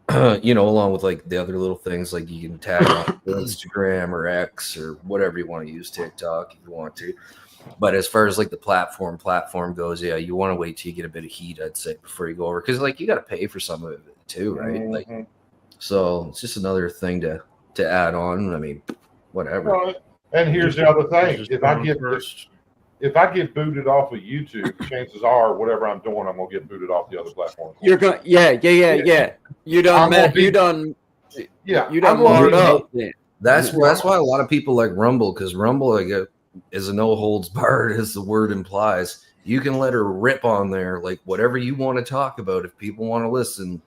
E: Along with like the other little things like you can tag on Instagram or X or whatever you want to use, TikTok if you want to. But as far as like the platform goes, you want to wait till you get a bit of heat, I'd say, before you go over, because like you got to pay for some of it too, right? Like, so it's just another thing to add on. I mean, whatever.
F: Well, and here's the other thing: if I get booted off of YouTube, chances are whatever I'm doing, I'm gonna get booted off the other platform.
B: You're going, You done marred up.
E: That's why a lot of people like Rumble, because Rumble is a no holds barred, as the word implies. You can let her rip on there, like whatever you want to talk about. If people want to listen,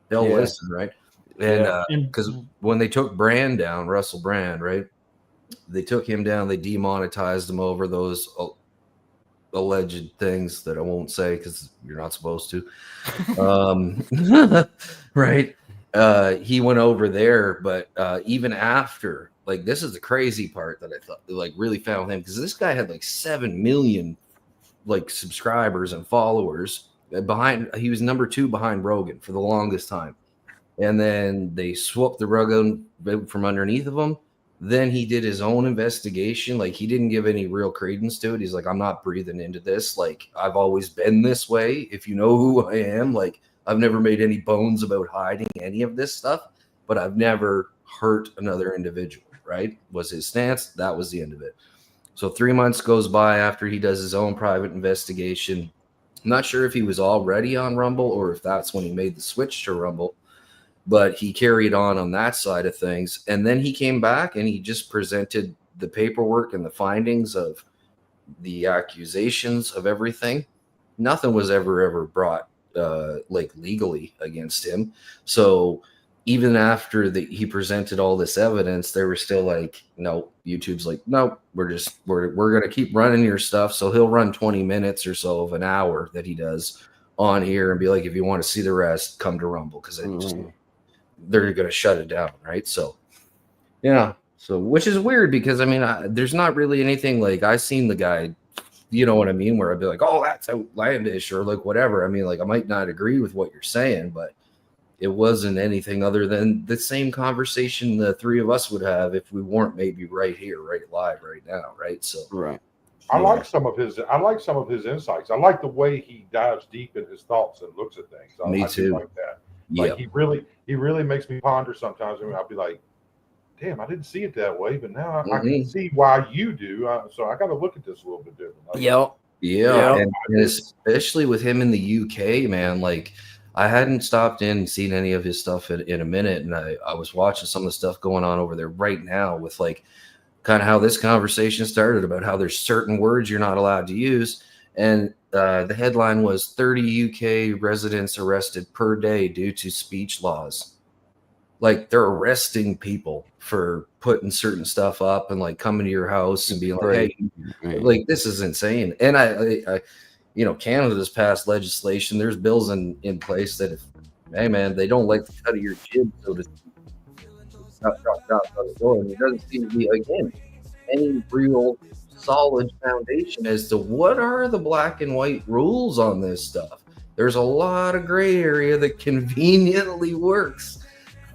E: they'll listen, right? And because when they took Brand down, Russell Brand, right? They took him down. They demonetized him over those alleged things that I won't say because you're not supposed to. Right. He went over there, but even after, like, this is the crazy part that I thought, like, really found him, because this guy had like 7 million like subscribers and followers. He was number 2 behind Rogan for the longest time, and then they swept the rug out from underneath of him. Then he did his own investigation. Like, he didn't give any real credence to it. He's like, I'm not breathing into this. Like, I've always been this way. If you know who I am, like, I've never made any bones about hiding any of this stuff, but I've never hurt another individual, right? Was his stance. That was the end of it. So 3 months goes by after he does his own private investigation. I'm not sure if he was already on Rumble or if that's when he made the switch to Rumble, but he carried on that side of things. And then he came back and he just presented the paperwork and the findings of the accusations of everything. Nothing was ever brought like legally against him. So even after he presented all this evidence, they were still like, no, YouTube's like, no, we're going to keep running your stuff. So he'll run 20 minutes or so of an hour that he does on here and be like, if you want to see the rest, come to Rumble, because they're going to shut it down, right? So, yeah. So, which is weird because, I mean, there's not really anything, like, I seen the guy, you know what I mean, where I'd be like, oh, that's outlandish or like whatever. I mean, like, I might not agree with what you're saying, but it wasn't anything other than the same conversation the three of us would have if we weren't maybe right here, right live right now, right? So,
B: right.
F: I like some of his insights. I like the way he dives deep in his thoughts and looks at things.
E: Me too.
F: Like that. Like, he really makes me ponder sometimes. I mean, I'll be like, damn, I didn't see it that way, but now I can see why you do. So I got to look at this a little bit different.
E: Yeah. And especially with him in the UK, man, like, I hadn't stopped in and seen any of his stuff in a minute. And I was watching some of the stuff going on over there right now with, like, kind of how this conversation started about how there's certain words you're not allowed to use. And the headline was 30 UK residents arrested per day due to speech laws. Like, they're arresting people for putting certain stuff up and, like, coming to your house and being like, hey, like, this is insane. And I you know, Canada's passed legislation. There's bills in place that if, hey, man, they don't like the cut of your jib, so to speak. And there doesn't seem to be, again, any real solid foundation as to what are the black and white rules on this stuff. There's a lot of gray area that conveniently works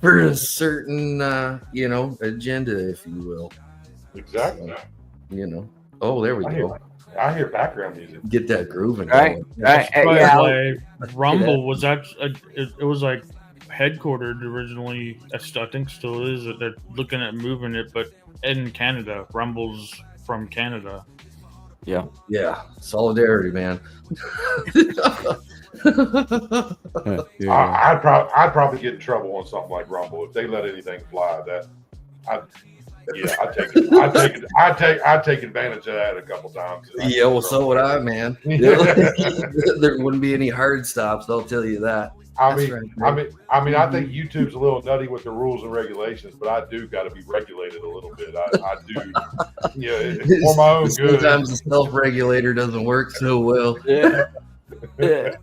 E: for a certain, you know, agenda, if you will.
F: Exactly.
E: So, you know. Oh, there we go.
F: I hear background music.
E: Get that grooving.
B: Right.
D: Rumble was actually, it was like headquartered originally, I think still is. They're looking at moving it, but in Canada. Rumble's from Canada.
B: Yeah.
E: Solidarity, man.
F: I'd probably get in trouble on something like Rumble if they let anything fly. I'd take advantage of that a couple times.
E: Yeah, well, so would I, man. There wouldn't be any hard stops, I'll tell you that.
F: I mean, I think YouTube's a little nutty with the rules and regulations, but I do got to be regulated a little bit. I do, it's for my own good.
E: Sometimes the self-regulator doesn't work so well.
B: Yeah.
E: I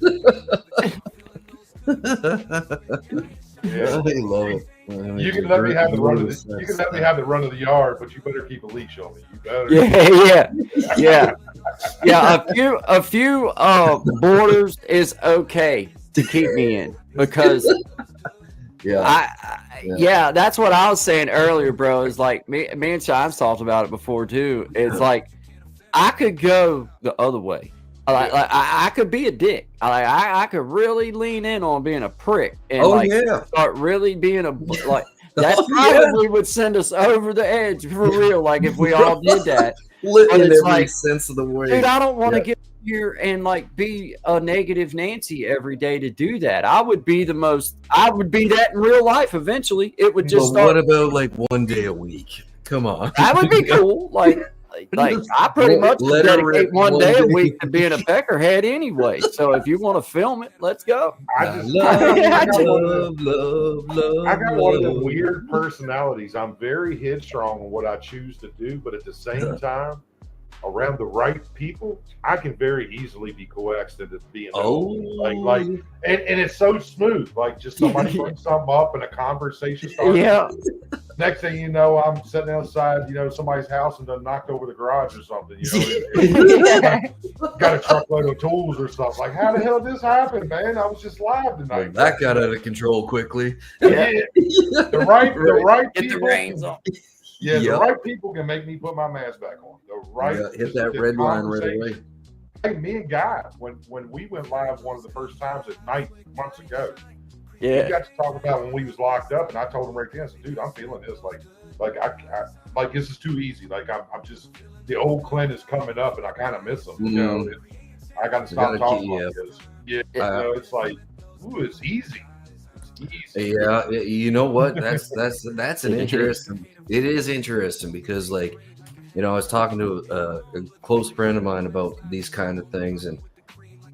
E: love it.
F: You can let me have the run of the yard, but you better keep a leash on me. You better.
B: Yeah. A few borders is okay to keep me in, because that's what I was saying earlier, bro. Is like me and Shine's talked about it before too. It's like I could go the other way. I could be a dick. I could really lean in on being a prick and start really being that probably would send us over the edge for real. Like, if we all did that.
E: But it's like, sense of the word.
B: Dude, I don't want to get here and like be a negative Nancy every day to do that. I would be that in real life eventually. It would just start.
E: What about like one day a week? Come on.
B: That would be cool. Like I pretty much dedicate one day a week to being a peckerhead anyway. So if you want to film it, let's go.
F: I got one of the weird personalities. I'm very headstrong on what I choose to do, but at the same time, around the right people, I can very easily be coaxed into being like, and it's so smooth. Like just somebody brings something up and a conversation starts.
B: Yeah.
F: Next thing you know, I'm sitting outside, somebody's house and done knocked over the garage or something. Got a truckload of tools or something. Like, how the hell did this happen, man? I was just live tonight.
E: Well, that got out of control quickly.
F: Yeah. The right
B: Get
F: people.
B: the reins on.
F: Yeah, the right people can make me put my mask back on. The right
E: hit that red line right away.
F: Hey, me and Guy, when we went live one of the first times at night months ago, we got to talk about when we was locked up, and I told him right then, I said, dude, I'm feeling this. Like I this is too easy. Like I'm just the old Clint is coming up, and I kind of miss him. I got to stop talking about this. Yeah, it's like, ooh, it's easy.
E: Yeah, you know what? That's an interesting. It is interesting because, like, I was talking to a close friend of mine about these kind of things, and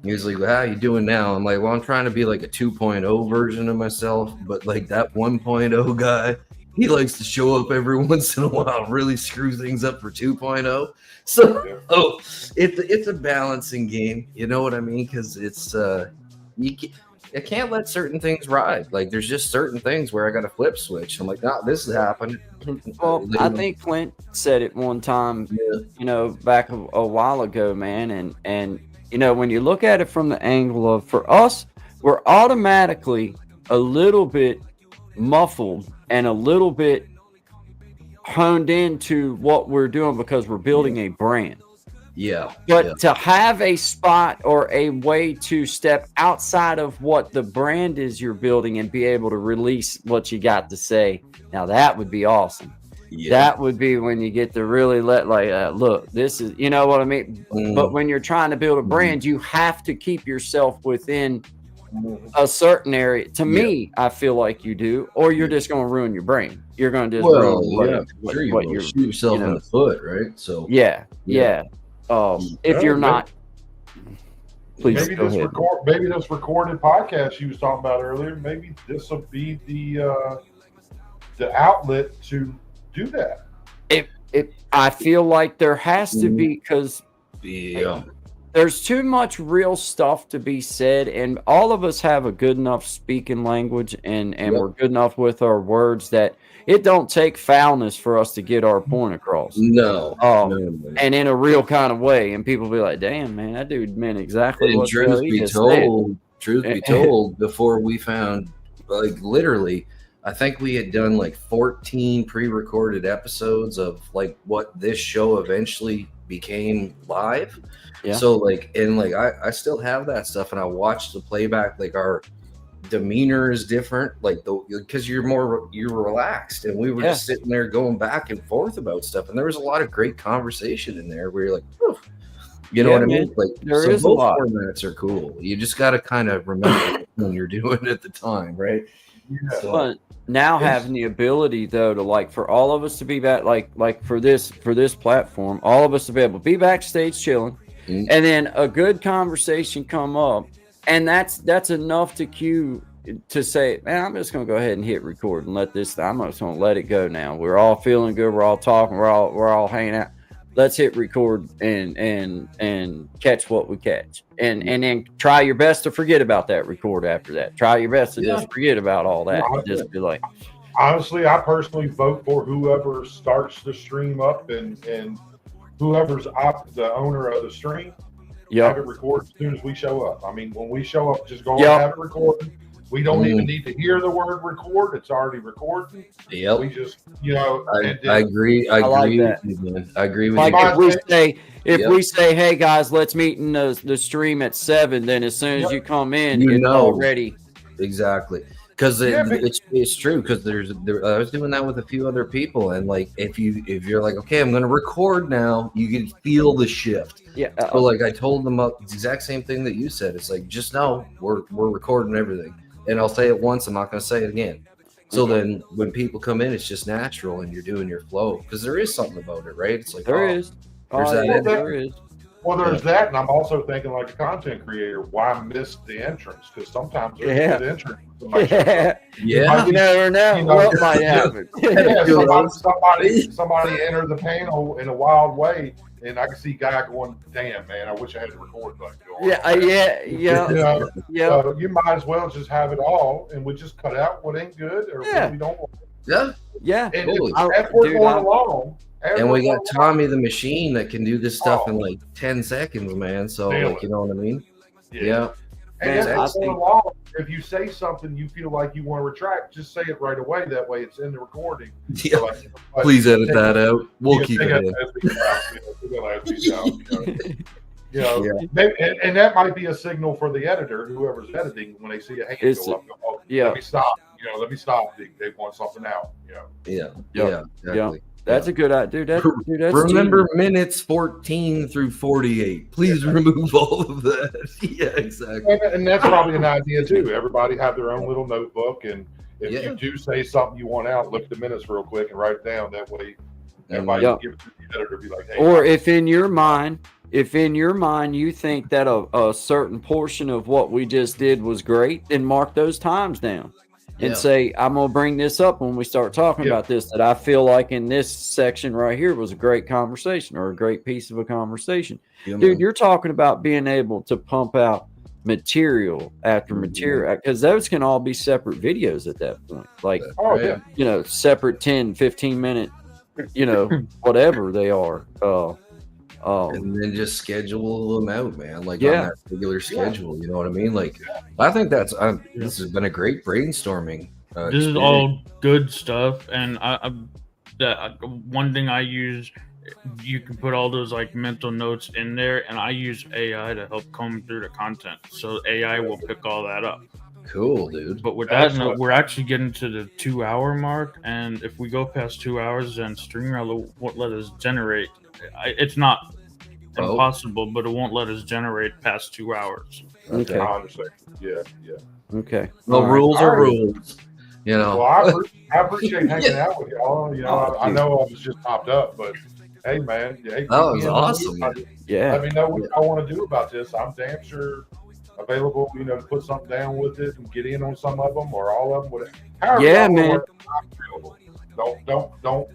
E: he was like, "How you doing now?" I'm like, "Well, I'm trying to be like a 2.0 version of myself, but like that 1.0 guy, he likes to show up every once in a while, really screw things up for 2.0. So, it's a balancing game. You know what I mean? Because it's I can't let certain things ride. Like there's just certain things where I got to flip switch. I'm like, no, this is happening.
B: Well, I think Clint said it one time, back a while ago, man. And when you look at it from the angle of, for us, we're automatically a little bit muffled and a little bit honed into what we're doing because we're building a brand.
E: Yeah.
B: But to have a spot or a way to step outside of what the brand is you're building and be able to release what you got to say, now that would be awesome. Yeah. That would be when you get to really let look, this is, you know what I mean? But when you're trying to build a brand, you have to keep yourself within a certain area. To me, I feel like you do, or you're just going to ruin your brain. You're going to just ruin what you're
E: shoot yourself in the foot, right? So
B: yeah. If you're not, please
F: maybe this recorded podcast you was talking about earlier, maybe this will be the outlet to do that.
B: I feel like there has to be, because there's too much real stuff to be said, and all of us have a good enough speaking language, and we're good enough with our words that it don't take foulness for us to get our point across.
E: No.
B: And in a real kind of way, and people be like, "Damn, man, that dude meant exactly what he just said."
E: Truth be told, before we found, like, literally, I think we had done like 14 pre-recorded episodes of like what this show eventually became live. Yeah. So I still have that stuff, and I watched the playback. Like our demeanor is different, like because you're relaxed, and we were just sitting there going back and forth about stuff, and there was a lot of great conversation in there where you're like, oof. You know what I mean? Like,
B: there is both
E: formats are cool. You just got to kind of remember when you're doing it at the time, right?
B: Yeah. But now having the ability though to, like, for all of us to be back, like for this platform, all of us to be able to be backstage chilling, and then a good conversation come up, and that's enough to cue to say, man, I'm just gonna go ahead and hit record and let this. I'm just gonna let it go now. We're all feeling good. We're all talking. We're all hanging out. Let's hit record and catch what we catch, and then try your best to forget about that record after that. Try your best to just forget about all that. Just be like,
F: honestly, I personally vote for whoever starts the stream up and whoever's the owner of the stream. Have it record as soon as we show up. I mean, when we show up, just go and have it recorded. We don't even need to hear the word record. It's already recorded.
E: Yep.
F: We just,
E: I agree. I agree with you, man. I agree with you.
B: Like if we say, hey guys, let's meet in the stream at 7, then as soon as you come in, it's already.
E: Exactly. Because it's true. Because I was doing that with a few other people, and like if you're like, okay, I'm going to record now, you can feel the shift.
B: Yeah.
E: So like I told them the exact same thing that you said. It's like, just know we're recording everything, and I'll say it once. I'm not going to say it again. So then when people come in, it's just natural, and you're doing your flow, because there is something about it, right? It's like
B: there is.
F: There is. Well, there's that, and I'm also thinking, like a content creator, why miss the entrance? Because sometimes there's a good entrance.
B: You never know what might happen.
F: Somebody entered the panel in a wild way, and I can see Guy going, "Damn, man, I wish I had the record button going."
B: Yeah.
F: You might as well just have it all, and we just cut out what ain't good or what we don't want.
B: Yeah.
F: And as we're going along,
E: and we got Tommy the Machine that can do this stuff in like 10 seconds, man. So, like, you know what I mean? Yeah.
F: And as we're going along, if you say something you feel like you want to retract, just say it right away. That way it's in the recording.
E: Yeah. So please edit that out. We'll keep it in.
F: And that might be a signal for the editor, whoever's editing, when they see a hand go up. Let me stop. Let me stop. They want something out.
E: Yeah. Exactly.
B: That's a good idea, dude. That's
E: remember minutes 14 through 48. Please remove all of that. Yeah, exactly.
F: And that's probably an idea too. Everybody have their own little notebook, and if you do say something you want out, look at the minutes real quick and write it down. That way, everybody can give it to the editor. Be like, hey.
B: Or if in your mind you think that a certain portion of what we just did was great, then mark those times down. And say, I'm going to bring this up when we start talking about this, that I feel like in this section right here was a great conversation or a great piece of a conversation. Dude, you're talking about being able to pump out material after material, because those can all be separate videos at that point. Like, separate 10, 15 minute, whatever they are.
E: And then just schedule them out, man. Like on that regular schedule, you know what I mean? Like, I think this has been a great brainstorming.
D: This is all good stuff, and one thing I use, you can put all those like mental notes in there, and I use AI to help comb through the content, so AI will pick all that up.
E: Cool, dude.
D: But with that note, we're actually getting to the 2-hour mark, and if we go past 2 hours, then StreamYard won't let us generate. It's not impossible, but it won't let us generate past 2 hours.
B: Okay.
F: I understand. Yeah.
B: Okay.
E: Well, rules are rules.
F: Well, I appreciate hanging out with y'all. I know I was just popped up, but hey, man. That
E: was awesome.
F: Let me know what I want to do about this. I'm damn sure available, to put something down with it and get in on some of them or all of them. Whatever. However
B: man.
F: Don't,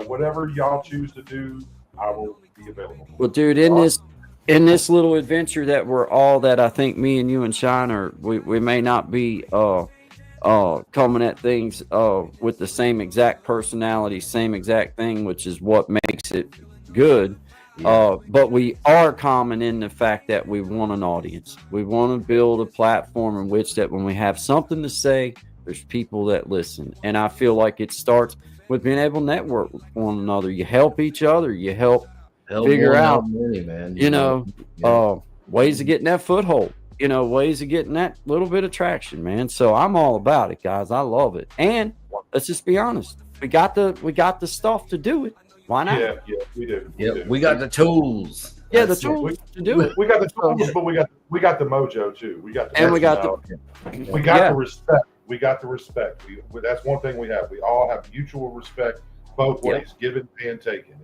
F: whatever y'all choose to do, I will be available.
B: Well, dude, in this little adventure that I think me and you and Shine we may not be coming at things with the same exact personality, same exact thing, which is what makes it good. But we are common in the fact that we want an audience. We want to build a platform in which that when we have something to say, there's people that listen. And I feel like it starts with being able to network with one another. You help each other. You help figure out, man. Ways of getting that foothold. Ways of getting that little bit of traction, man. So I'm all about it, guys. I love it. And let's just be honest. We got the stuff to do it. Why not?
F: Yeah, we do.
E: We got the tools.
B: Yeah, the tools to do it.
F: We got the tools, but we got the mojo too. We got the respect. We got the respect. That's one thing we have. We all have mutual respect both ways, given and taken.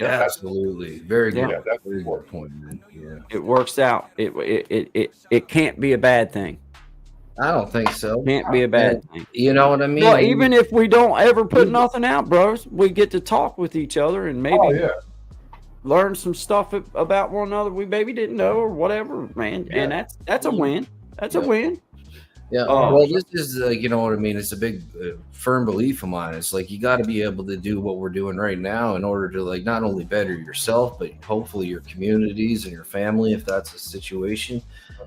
E: Absolutely. Very good.
F: Yeah, that's
E: very
F: important
E: point, man. Yeah.
B: It works out. It can't be a bad thing.
E: I don't think so.
B: Can't be a bad thing.
E: You know what I mean?
B: Well, even if we don't ever put nothing out, bros, we get to talk with each other and maybe learn some stuff about one another we maybe didn't know or whatever, man. Yeah. And that's a win. That's a win.
E: Yeah. Well, this is, you know what I mean? It's a big, firm belief of mine. It's like you got to be able to do what we're doing right now in order to, like, not only better yourself, but hopefully your communities and your family, if that's the situation.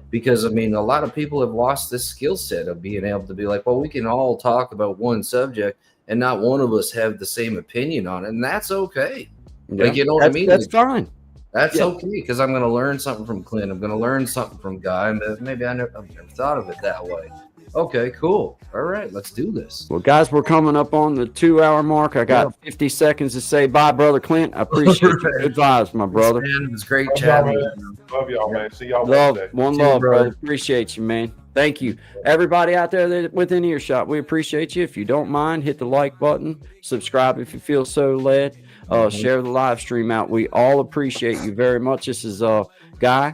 E: Because, I mean, a lot of people have lost this skill set of being able to be like, well, we can all talk about one subject and not one of us have the same opinion on it. And that's okay.
B: Yeah.
E: Like, you know what I mean?
B: That's fine.
E: That's okay, because I'm going to learn something from Clint. I'm going to learn something from Guy. And maybe I've never thought of it that way. Okay, cool. All right, let's do this.
B: Well, guys, we're coming up on the 2-hour mark. I got 50 seconds to say bye, brother Clint. I appreciate your advice, my brother.
E: Man, it was great chatting.
F: Love y'all, man. See y'all
B: Wednesday. Love, brother. Appreciate you, man. Thank you. Everybody out there that within earshot, we appreciate you. If you don't mind, hit the like button. Subscribe if you feel so led. Share the live stream out. We all appreciate you very much. This is Guy,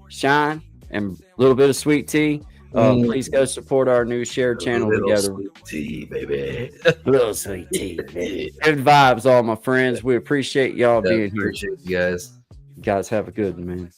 B: Shine, and a little bit of sweet tea. Please go support our new shared channel together.
E: Sweet tea, baby.
B: Little sweet tea, baby. Good vibes, all my friends. We appreciate y'all being here.
E: Appreciate you guys.
B: You guys have a good one, man.